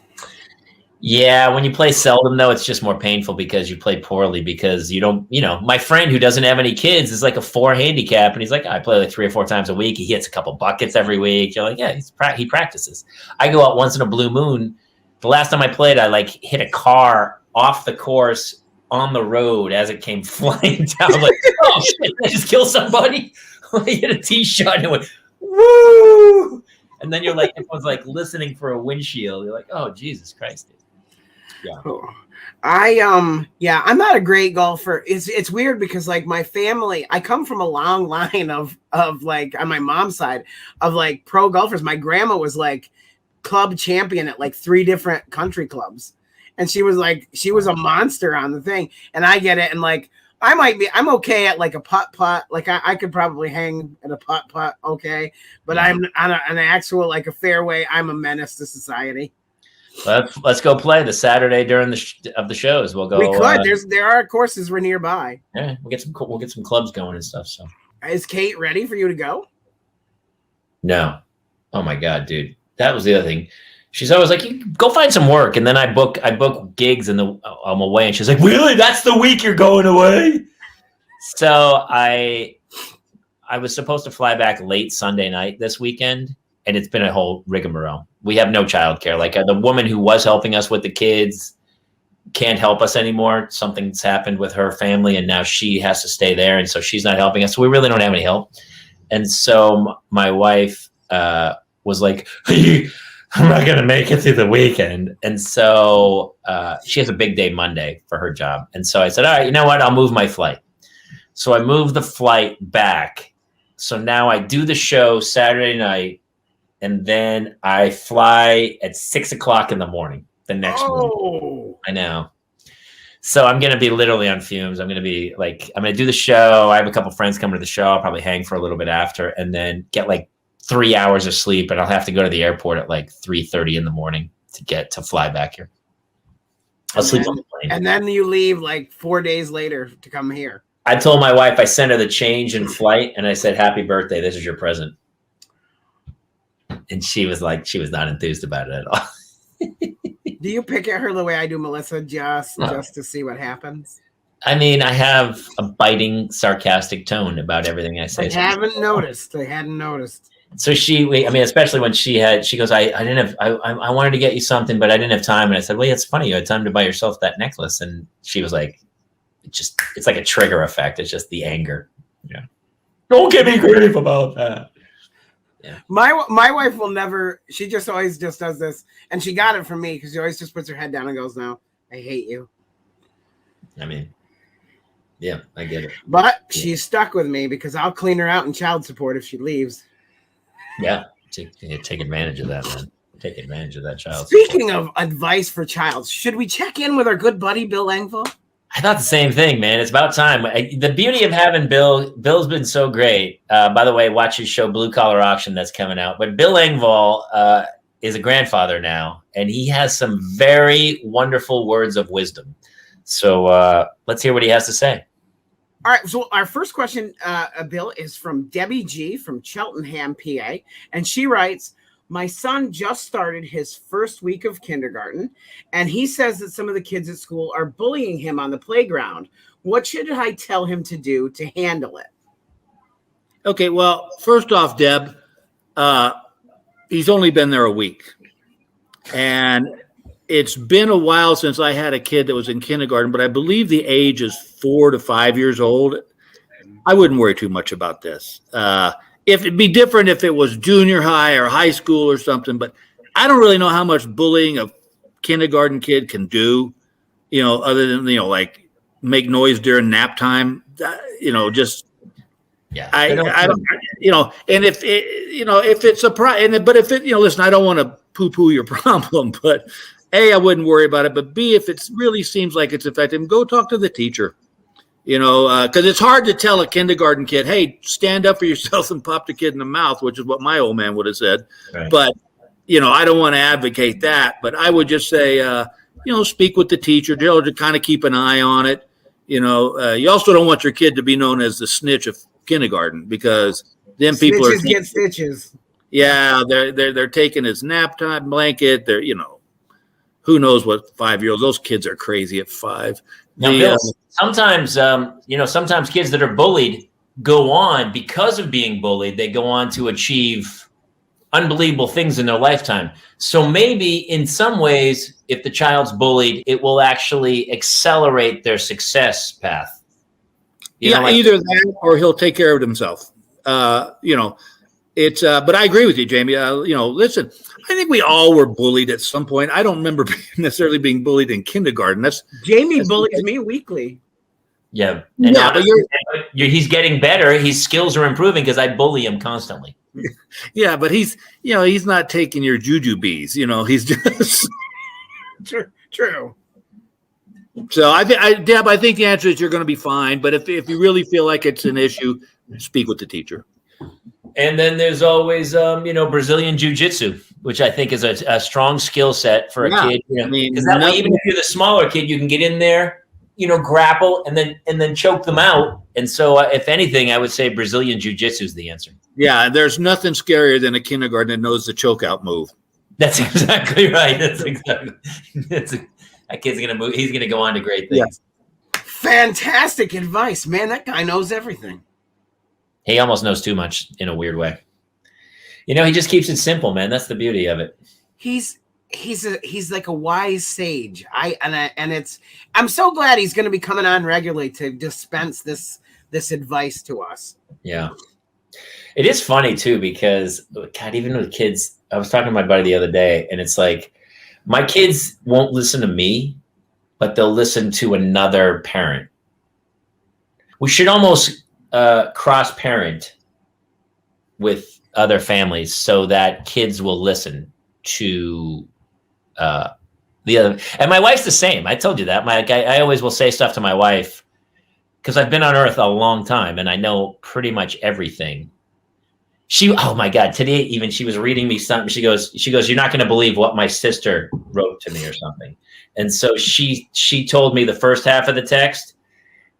Yeah, when you play seldom, though, it's just more painful because you play poorly because you don't, my friend who doesn't have any kids is like a 4 handicap. And he's like, I play like 3 or 4 times a week. He hits a couple buckets every week. You're like, yeah, he practices. I go out once in a blue moon. The last time I played, I like hit a car off the course on the road as it came flying down. I was like, oh shit, did I just kill somebody? I hit a tee shot and it went, woo! And then you're like, everyone's like listening for a windshield. You're like, oh, Jesus Christ. Yeah. I'm not a great golfer. It's weird because like my family, I come from a long line of like on my mom's side of like pro golfers. My grandma was like club champion at like 3 different country clubs. And she was a monster on the thing. And I get it. And like, I'm okay at like a putt. Like I could probably hang at a putt. Okay. But I'm on an actual, like a fairway. I'm a menace to society. Let's go play the Saturday during the shows. We'll go. We could. There are courses we're nearby. Yeah, we'll get some clubs going and stuff. So, is Kate ready for you to go? No. Oh my God, dude, that was the other thing. She's always like, "You go find some work," and then I book gigs and I'm away, and she's like, "Really? That's the week you're going away?" So I was supposed to fly back late Sunday night this weekend. And it's been a whole rigmarole. We have no childcare. Like the woman who was helping us with the kids can't help us anymore. Something's happened with her family, and now she has to stay there, and so she's not helping us. So we really don't have any help. And so my wife was like, "I'm not going to make it through the weekend." And so she has a big day Monday for her job. And so I said, "All right, you know what? I'll move my flight." So I moved the flight back. So now I do the show Saturday night. And then I fly at 6 o'clock in the morning the next morning. I know. So I'm going to be literally on fumes. I'm going to do the show. I have a couple friends coming to the show. I'll probably hang for a little bit after and then get like 3 hours of sleep. And I'll have to go to the airport at like 3:30 in the morning to fly back here. I'll sleep on the plane. And then you leave like 4 days later to come here. I told my wife, I sent her the change in flight and I said, "Happy birthday. This is your present." And she was not enthused about it at all. Do you pick at her the way I do Melissa just to see what happens? I mean, I have a biting, sarcastic tone about everything I say. I hadn't noticed. So especially when she goes, I wanted to get you something, but I didn't have time. And I said, well, yeah, it's funny. You had time to buy yourself that necklace. And she was like, it's like a trigger effect. It's just the anger. Yeah. Don't get me grief about that. My wife will never. She just always just does this, and she got it from me because she always just puts her head down and goes, "No, I hate you." I mean, yeah, I get it. But she's stuck with me because I'll clean her out in child support if she leaves. Yeah, take advantage of that, man. Take advantage of that child. Speaking of advice for child, should we check in with our good buddy Bill Engvall? I thought the same thing, man. It's about time. The beauty of having Bill's been so great. By the way, watch his show Blue Collar Auction that's coming out. But Bill Engvall is a grandfather now, and he has some very wonderful words of wisdom. So let's hear what he has to say. All right. So our first question, Bill, is from Debbie G. from Cheltenham, PA. And she writes, my son just started his first week of kindergarten, and he says that some of the kids at school are bullying him on the playground. What should I tell him to do to handle it? Okay, well, first off, Deb, he's only been there a week. And it's been a while since I had a kid that was in kindergarten, but I believe the age is 4 to 5 years old. I wouldn't worry too much about this. If it'd be different if it was junior high or high school or something, but I don't really know how much bullying a kindergarten kid can do, other than, like make noise during nap time, just, Yeah. I don't, and if it's a problem, but if it, listen, I don't want to poo-poo your problem, but A, I wouldn't worry about it, but B, if it really seems like it's affecting him, go talk to the teacher. Because it's hard to tell a kindergarten kid, hey, stand up for yourself and pop the kid in the mouth, which is what my old man would have said. Right. But, I don't want to advocate that. But I would just say, speak with the teacher, to kind of keep an eye on it. You also don't want your kid to be known as the snitch of kindergarten, because then people Snitches get stitches. Yeah, they're taking his nap time blanket. They're, who knows what 5-year-olds, those kids are crazy at 5. Now, Bill, sometimes kids that are bullied go on, because of being bullied, they go on to achieve unbelievable things in their lifetime. So maybe in some ways, if the child's bullied, it will actually accelerate their success path. Either that or he'll take care of himself. It's but I agree with you, Jamie. Listen, I think we all were bullied at some point. I don't remember necessarily being bullied in kindergarten. Jamie bullies me weekly. Yeah. And now he's getting better. His skills are improving because I bully him constantly. Yeah, but he's not taking your jujubes. He's just True. So Deb, I think the answer is you're going to be fine. But if you really feel like it's an issue, speak with the teacher. And then there's always, Brazilian Jiu-Jitsu, which I think is a strong skill set for a kid. Because that way, even if you're the smaller kid, you can get in there, grapple and then choke them out. And so, if anything, I would say Brazilian Jiu-Jitsu is the answer. Yeah, there's nothing scarier than a kindergarten that knows the choke out move. That's exactly right. That kid's gonna move. He's gonna go on to great things. Yeah. Fantastic advice, man. That guy knows everything. He almost knows too much in a weird way. He just keeps it simple, man. That's the beauty of it. He's like a wise sage. I'm so glad he's going to be coming on regularly to dispense this advice to us. Yeah. It is funny too, because God, even with kids, I was talking to my buddy the other day, and it's like, my kids won't listen to me, but they'll listen to another parent. We should almost cross-parent with other families so that kids will listen to the other. And my wife's the same. I told you that. I always will say stuff to my wife because I've been on Earth a long time and I know pretty much everything. Oh my God, today even she was reading me something. She goes, you're not going to believe what my sister wrote to me or something. And so she told me the first half of the text,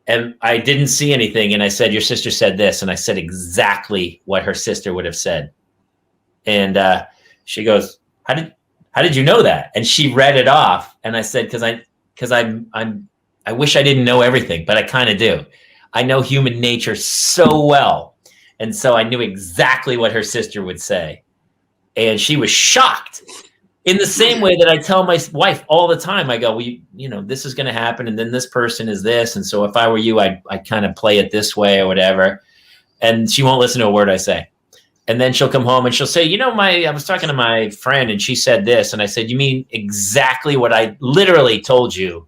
and I didn't see anything. And I said, your sister said this. And I said exactly what her sister would have said. And she goes, how did you know that? And she read it off. And I said, because I wish I didn't know everything, but I kind of do. I know human nature so well. And so I knew exactly what her sister would say. And she was shocked. In the same way that I tell my wife all the time, I go, well, this is going to happen. And then this person is this. And so if I were you, I'd kind of play it this way or whatever. and she won't listen to a word I say. And then she'll come home and she'll say, I was talking to my friend and she said this. And I said, you mean exactly what I literally told you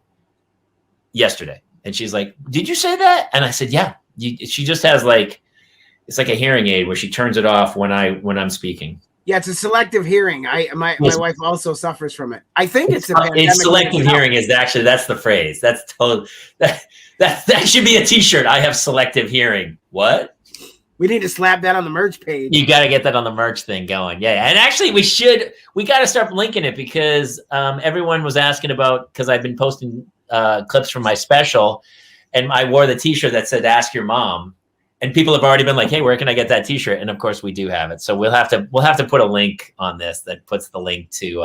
yesterday? And she's like, did you say that? And I said, yeah. She just has it's like a hearing aid where she turns it off when I'm speaking. Yeah, it's a selective hearing. My wife also suffers from it. I think it's a pandemic. It's selective hearing that's the phrase. That's total. That should be a t-shirt. I have selective hearing. What? We need to slap that on the merch page. You got to get that on the merch thing going. Yeah. And actually we got to start linking it because everyone was asking about, because I've been posting clips from my special and I wore the t-shirt that said, ask your mom. And people have already been like, hey, where can I get that t-shirt? And of course we do have it. So we'll have to put a link on this that puts the link to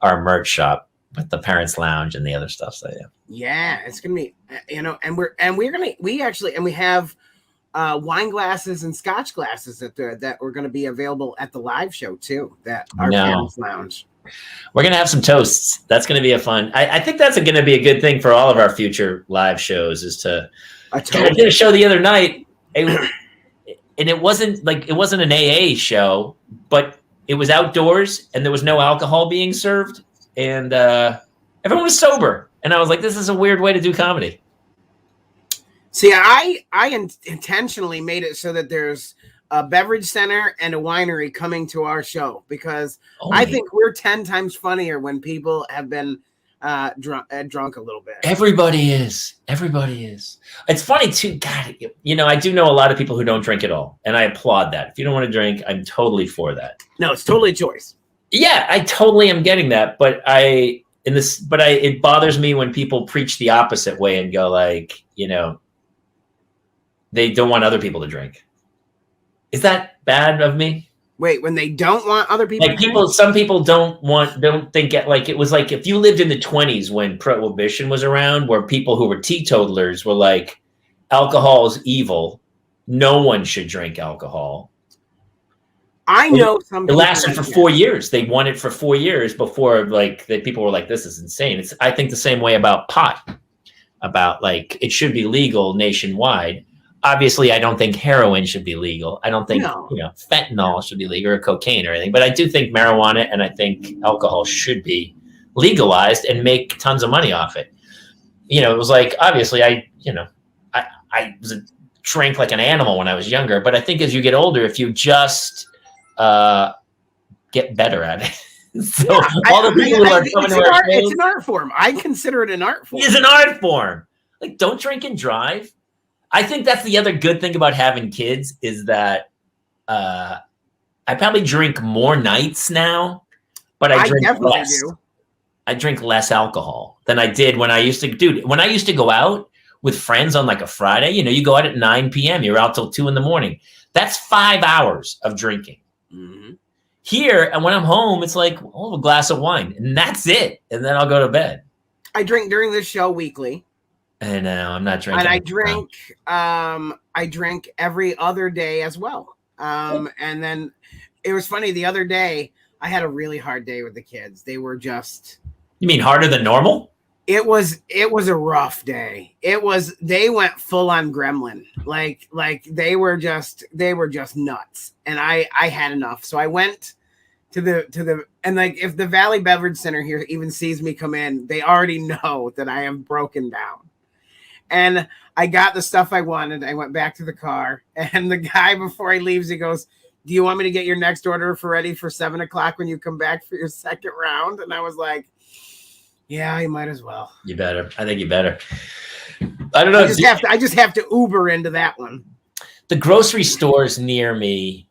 our merch shop with the Parents Lounge and the other stuff. So yeah, it's going to be, we have wine glasses and scotch glasses that are going to be available at the live show too. That our Parents Lounge. We're going to have some toasts. That's going to be a fun. I think that's going to be a good thing for all of our future live shows is to. I did a show the other night, and it wasn't an AA show, but it was outdoors and there was no alcohol being served, and everyone was sober. And I was like, this is a weird way to do comedy. See, I intentionally made it so that there's a beverage center and a winery coming to our show because I think we're 10 times funnier when people have been drunk a little bit. Everybody is. It's funny too. God, I do know a lot of people who don't drink at all, and I applaud that. If you don't want to drink, I'm totally for that. No, it's totally a choice. Yeah, I totally am getting that, but it bothers me when people preach the opposite way and go like, they don't want other people to drink. Is that bad of me? Wait, when they don't want other people to drink? Some people don't think it like it was like if you lived in the 1920s when prohibition was around, where people who were teetotalers were like, alcohol is evil. No one should drink alcohol. I know some people. It lasted for 4 years. They won it for 4 years before people were like, this is insane. I think the same way about pot, about it should be legal nationwide. Obviously, I don't think heroin should be legal. I don't think fentanyl should be legal or cocaine or anything. But I do think marijuana and I think alcohol should be legalized and make tons of money off it. It was like obviously I drank like an animal when I was younger. But I think as you get older, if you just get better at it. So all the people who are coming to our shows, it's an art form. I consider it an art form. It is an art form. Don't drink and drive. I think that's the other good thing about having kids is that I probably drink more nights now, but I drink less. I drink less alcohol than I did when I used to. Dude, when I used to go out with friends on a Friday, you go out at 9 p.m. You're out till 2 a.m. That's 5 hours of drinking. Mm-hmm. Here, and when I'm home, it's like a glass of wine, and that's it. And then I'll go to bed. I drink during this show weekly. And I'm not drinking. And I drink every other day as well. And then it was funny. The other day, I had a really hard day with the kids. They were just. You mean harder than normal? It was a rough day. They went full on gremlin. Like they were just nuts. And I had enough. So I went to the and if the Valley Beverage Center here even sees me come in, they already know that I am broken down. And I got the stuff I wanted. I went back to the car, and the guy before he leaves, he goes, "Do you want me to get your next order ready for 7 o'clock when you come back for your second round?" And I was like, "Yeah, you might as well." You better. I think you better. I don't know. I just have to Uber into that one. The grocery stores near me,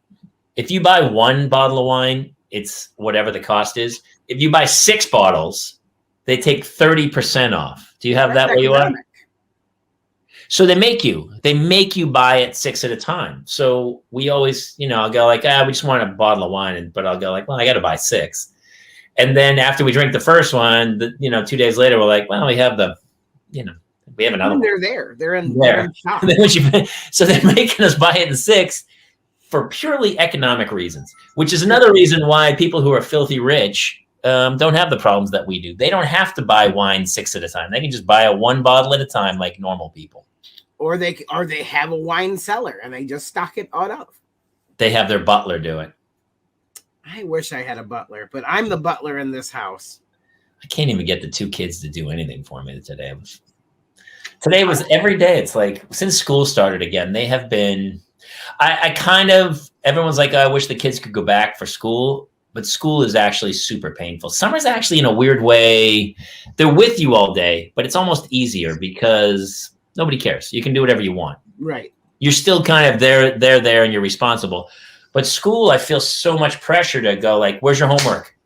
if you buy one bottle of wine, it's whatever the cost is. If you buy 6 bottles, they take 30% off. Do you have that where you are? So they make you buy it 6 at a time. So we always, I'll go like, we just want a bottle of wine. But I'll go like, well, I got to buy 6. And then after we drink the first one, 2 days later, we're like, well, we have we have another one. They're there. They're in shop. So they're making us buy it in 6 for purely economic reasons, which is another reason why people who are filthy rich don't have the problems that we do. They don't have to buy wine 6 at a time. They can just buy 1 bottle at a time like normal people. or they have a wine cellar and they just stock it all up. They have their butler do it. I wish I had a butler, but I'm the butler in this house. I can't even get the two kids to do anything for me today. Today was every day. It's like since school started again, they have been. Everyone's like, I wish the kids could go back for school, but school is actually super painful. Summer's actually in a weird way. They're with you all day, but it's almost easier because nobody cares. You can do whatever you want. Right. You're still kind of there, and you're responsible. But school, I feel so much pressure to go like, where's your homework?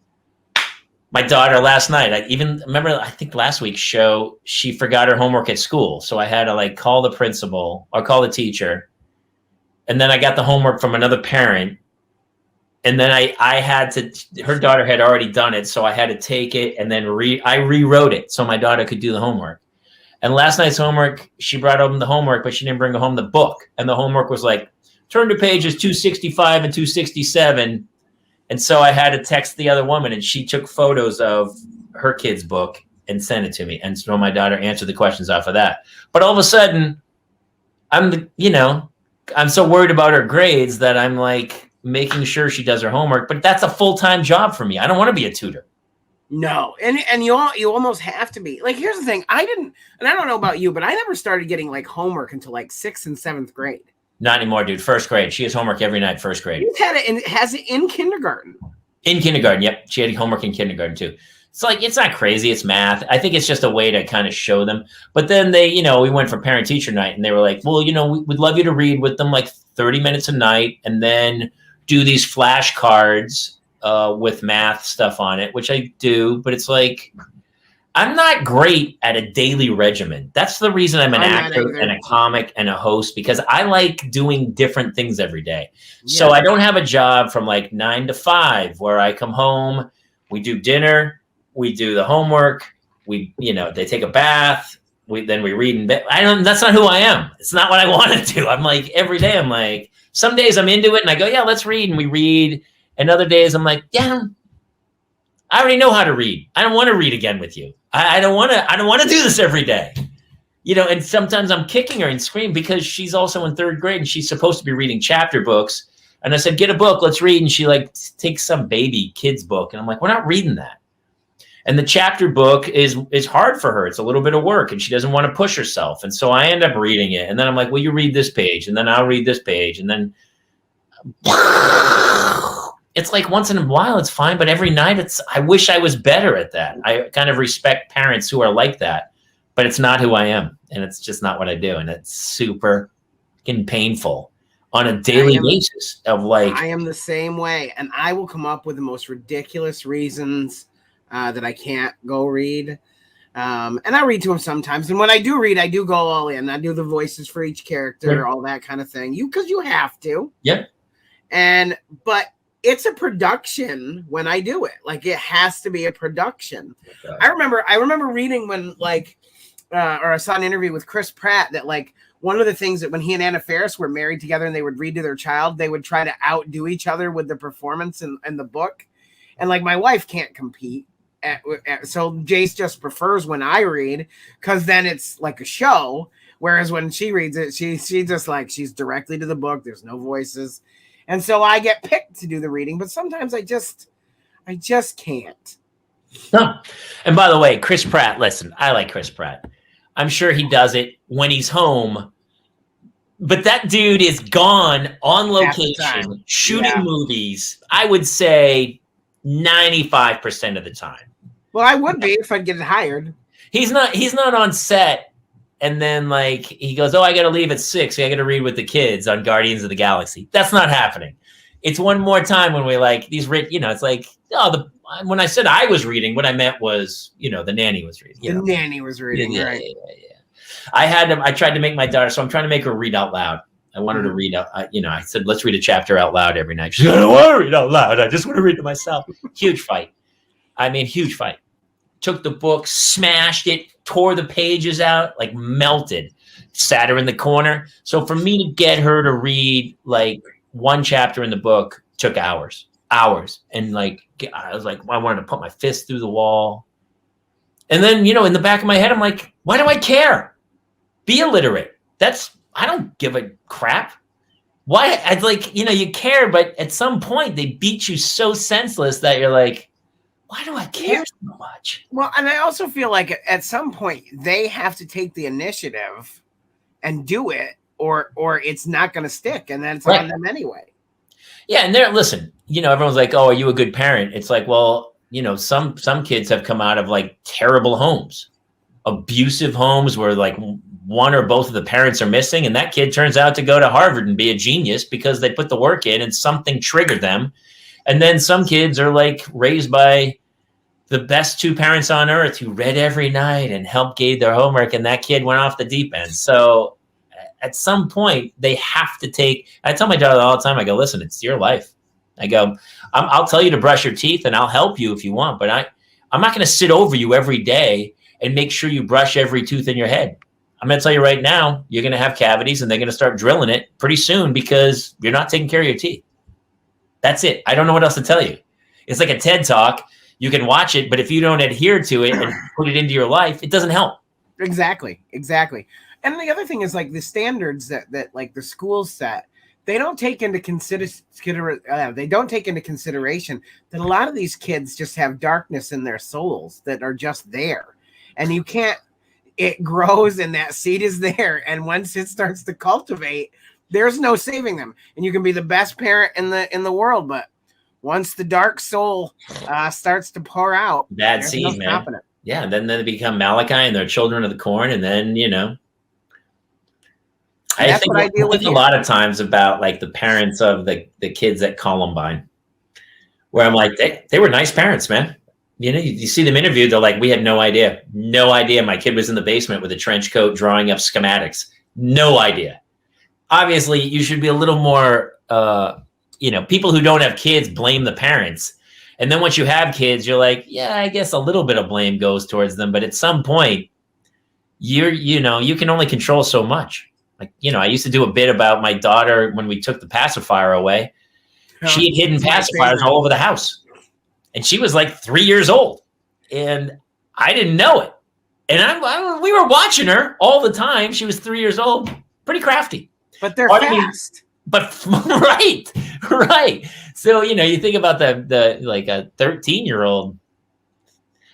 My daughter last night, I think last week's show, she forgot her homework at school. So I had to like call the principal or call the teacher. And then I got the homework from another parent. And then her daughter had already done it. So I had to take it and then I rewrote it so my daughter could do the homework. And last night's homework, she brought home the homework, but she didn't bring home the book. And the homework was like, turn to pages 265 and 267. And so I had to text the other woman, and she took photos of her kid's book and sent it to me. And so my daughter answered the questions off of that. But all of a sudden, I'm so worried about her grades that I'm like making sure she does her homework. But that's a full-time job for me. I don't want to be a tutor. No, and you almost have to be. Like, here's the thing. I don't know about you, but I never started getting like homework until like 6th and 7th grade. Not anymore, dude. First grade. She has homework every night, first grade. Has it in kindergarten. In kindergarten, yep. She had homework in kindergarten too. It's like, it's not crazy. It's math. I think it's just a way to kind of show them. But then we went for parent teacher night and they were like, well, we'd love you to read with them like 30 minutes a night and then do these flashcards with math stuff on it, which I do. But it's like, I'm not great at a daily regimen. That's the reason I'm an actor and a comic and a host, because I like doing different things every day. Yeah. So I don't have a job from like 9 to 5 where I come home, we do dinner, we do the homework, they take a bath, then we read in bed. That's not who I am. It's not what I want to do. I'm like, every day I'm like, some days I'm into it and I go, yeah, let's read. And we read. And other days I'm like, yeah, I already know how to read. I don't want to read again with you. I don't want to do this every day. And sometimes I'm kicking her and screaming because she's also in 3rd grade and she's supposed to be reading chapter books. And I said, get a book, let's read. And she like takes some baby kid's book. And I'm like, we're not reading that. And the chapter book is hard for her. It's a little bit of work and she doesn't want to push herself. And so I end up reading it. And then I'm like, well, you read this page and then I'll read this page. And then it's like once in a while it's fine, but every night I wish I was better at that. I kind of respect parents who are like that, but it's not who I am. And it's just not what I do. And it's super fucking painful on a daily basis of like. I am the same way. And I will come up with the most ridiculous reasons that I can't go read. And I read to them sometimes. And when I do read, I do go all in. I do the voices for each character, all that kind of thing. Because you have to. Yeah. But it's a production when I do it. Like, it has to be a production. Okay. I remember reading when or I saw an interview with Chris Pratt that like one of the things that when he and Anna Faris were married together and they would read to their child, they would try to outdo each other with the performance in the book. And like my wife can't compete. So Jace just prefers when I read because then it's like a show. Whereas when she reads it, she just like, she's directly to the book. There's no voices. And so I get picked to do the reading, but sometimes I just can't. No. And by the way, Chris Pratt, listen, I like Chris Pratt. I'm sure he does it when he's home, but that dude is gone on location shooting movies. I would say 95% of the time. Well, I would be if I'd get hired. He's not on set. And then like he goes, oh, I got to leave at 6. I got to read with the kids on Guardians of the Galaxy. That's not happening. It's one more time when we like these, it's like, when I said I was reading, what I meant was, the nanny was reading. Nanny was reading, right? Yeah. I tried to make my daughter, so I'm trying to make her read out loud. I wanted to read out, I said, let's read a chapter out loud every night. She's like, I don't want to read out loud. I just want to read to myself. Huge fight. Huge fight. Took the book, smashed it, tore the pages out, like melted, sat her in the corner. So for me to get her to read like one chapter in the book took hours. And like, I was like, I wanted to put my fist through the wall. And then, in the back of my head, I'm like, why do I care? Be illiterate. I don't give a crap. Why? I'd like, you care, but at some point they beat you so senseless that you're like, why do I care so much? Well, and I also feel like at some point they have to take the initiative and do it, or it's not going to stick, and then it's on them anyway. Yeah, and listen, everyone's like, "Oh, are you a good parent?" It's like, well, some kids have come out of like terrible homes, abusive homes where like one or both of the parents are missing, and that kid turns out to go to Harvard and be a genius because they put the work in and something triggered them. And then some kids are like raised by the best two parents on earth who read every night and helped gave their homework, and that kid went off the deep end. So at some point they have to I tell my daughter all the time, I go, listen, it's your life. I go, I'll tell you to brush your teeth and I'll help you if you want, but I'm not going to sit over you every day and make sure you brush every tooth in your head. I'm going to tell you right now, you're going to have cavities and they're going to start drilling it pretty soon because you're not taking care of your teeth. That's it. I don't know what else to tell you. It's like a TED Talk. You can watch it, but if you don't adhere to it and put it into your life, it doesn't help. Exactly. And the other thing is like the standards that like the schools set, they don't take into consideration that a lot of these kids just have darkness in their souls that are just there. And it grows and that seed is there. And once it starts to cultivate, there's no saving them. And you can be the best parent in the world, but once the dark soul starts to pour out, bad seed, man. Yeah, and then they become Malachi and they're children of the corn, and then I think a lot of times about like the parents of the kids at Columbine, where I'm like, they were nice parents, man. You see them interviewed, they're like, we had no idea. My kid was in the basement with a trench coat drawing up schematics. No idea. Obviously, you should be a little more, people who don't have kids blame the parents. And then once you have kids, you're like, yeah, I guess a little bit of blame goes towards them. But at some point, you can only control so much. Like, I used to do a bit about my daughter when we took the pacifier away. She had hidden pacifiers all over the house. And she was like 3 years old. And I didn't know it. And we were watching her all the time. She was 3 years old. Pretty crafty. But they're fast. But right. So, you think about the like a 13-year-old.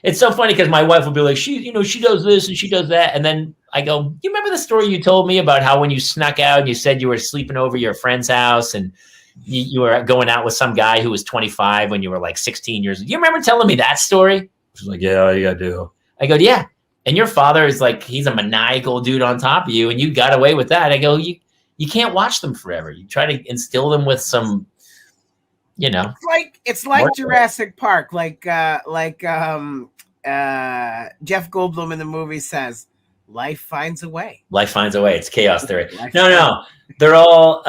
It's so funny because my wife will be like, she does this and she does that. And then I go, you remember the story you told me about how when you snuck out and you said you were sleeping over your friend's house and you were going out with some guy who was 25 when you were like 16 years old. You remember telling me that story? She's like, yeah, I do. I go, yeah. And your father is like, he's a maniacal dude on top of you and you got away with that. I go, you can't watch them forever. You try to instill them with some, It's like Jurassic Park, like Jeff Goldblum in the movie says, life finds a way. Life finds a way. It's chaos theory. No. They're all,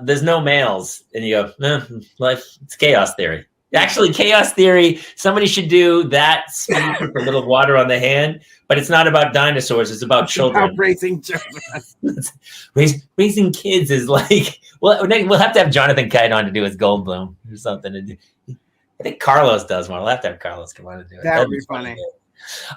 there's no males. And you go, life, it's chaos theory. Actually, chaos theory, somebody should do that speech with a little water on the hand, but it's not about dinosaurs. It's about children. About raising children. Raising kids is like, well, we'll have to have Jonathan Kite on to do his Goldblum or something to do. I think Carlos does one. We'll have to have Carlos come on and do it. That would be funny.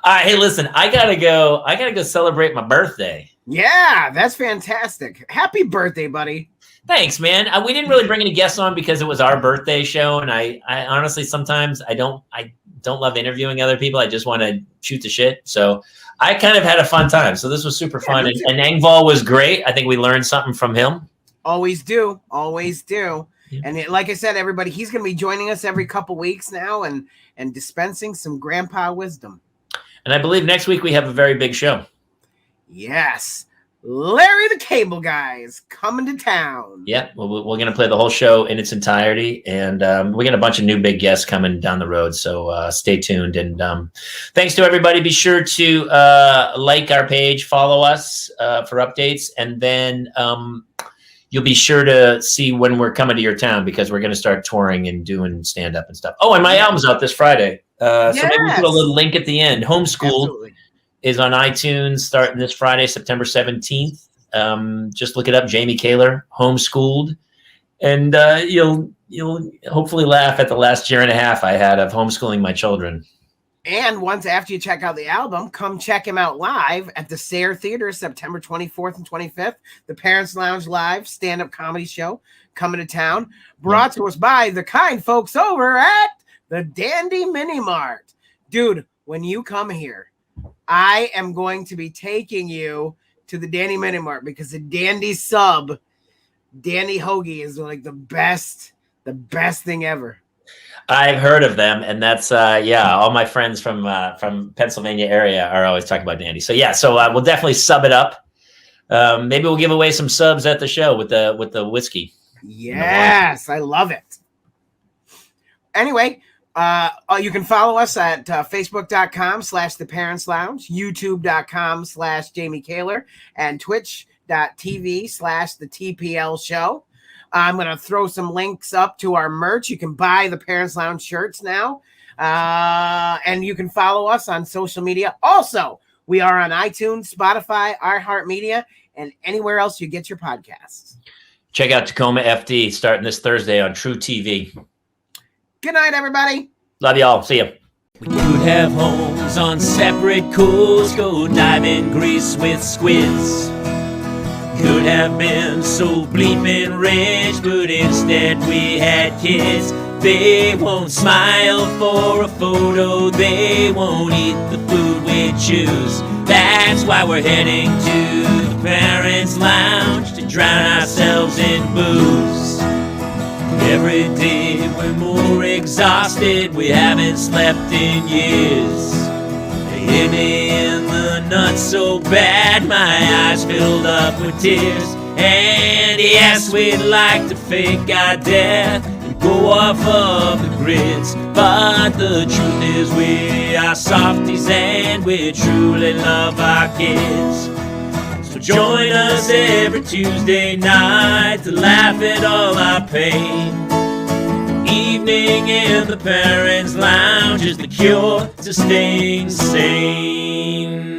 All right, hey, listen, I gotta go celebrate my birthday. Yeah, that's fantastic. Happy birthday, buddy. Thanks, man. We didn't really bring any guests on because it was our birthday show, and I honestly sometimes I don't love interviewing other people. I just want to shoot the shit. So I kind of had a fun time. So this was super fun, and Engvall was great. I think we learned something from him. Always do. Yeah. And like I said, everybody, he's going to be joining us every couple weeks now and dispensing some grandpa wisdom. And I believe next week we have a very big show. Yes. Larry the Cable Guy is coming to town. Yeah, we're going to play the whole show in its entirety. And we got a bunch of new big guests coming down the road. So stay tuned. And thanks to everybody. Be sure to like our page, follow us for updates. And then you'll be sure to see when we're coming to your town because we're going to start touring and doing stand-up and stuff. Oh, and my album's out this Friday. So maybe we'll put a little link at the end. Homeschooled. Absolutely. Is on iTunes starting this Friday, September 17th. Just look it up, Jamie Kaler, Homeschooled. And you'll hopefully laugh at the last year and a half I had of homeschooling my children. And once after you check out the album, come check him out live at the Sayre Theater, September 24th and 25th. The Parents Lounge Live stand-up comedy show coming to town. Brought to us by the kind folks over at the Dandy Mini Mart. Dude, when you come here, I am going to be taking you to the Dandy Mini Mart because the Dandy sub, Dandy Hoagie, is like the best thing ever. I've heard of them, and that's all my friends from Pennsylvania area are always talking about Dandy. So we'll definitely sub it up. Maybe we'll give away some subs at the show with the whiskey. Yes, I love it. Anyway, you can follow us at facebook.com/The Parents Lounge, youtube.com/Jamie Kaler, and twitch.tv/The TPL Show. I'm going to throw some links up to our merch. You can buy the Parents Lounge shirts now. And you can follow us on social media. Also, we are on iTunes, Spotify, iHeartMedia, and anywhere else you get your podcasts. Check out Tacoma FD starting this Thursday on True TV. Good night, everybody. Love y'all. See ya. We could have homes on separate coasts, go dive in Greece with squids. Could have been so bleeping rich, but instead we had kids. They won't smile for a photo, they won't eat the food we choose. That's why we're heading to the Parents Lounge to drown ourselves in booze. Every day we're more exhausted, we haven't slept in years. They hit me in the nuts so bad, my eyes filled up with tears. And yes, we'd like to fake our death and go off of the grids, but the truth is we are softies and we truly love our kids. So join us every Tuesday night to laugh at all our pain. Evening in the Parents Lounge is the cure to staying sane.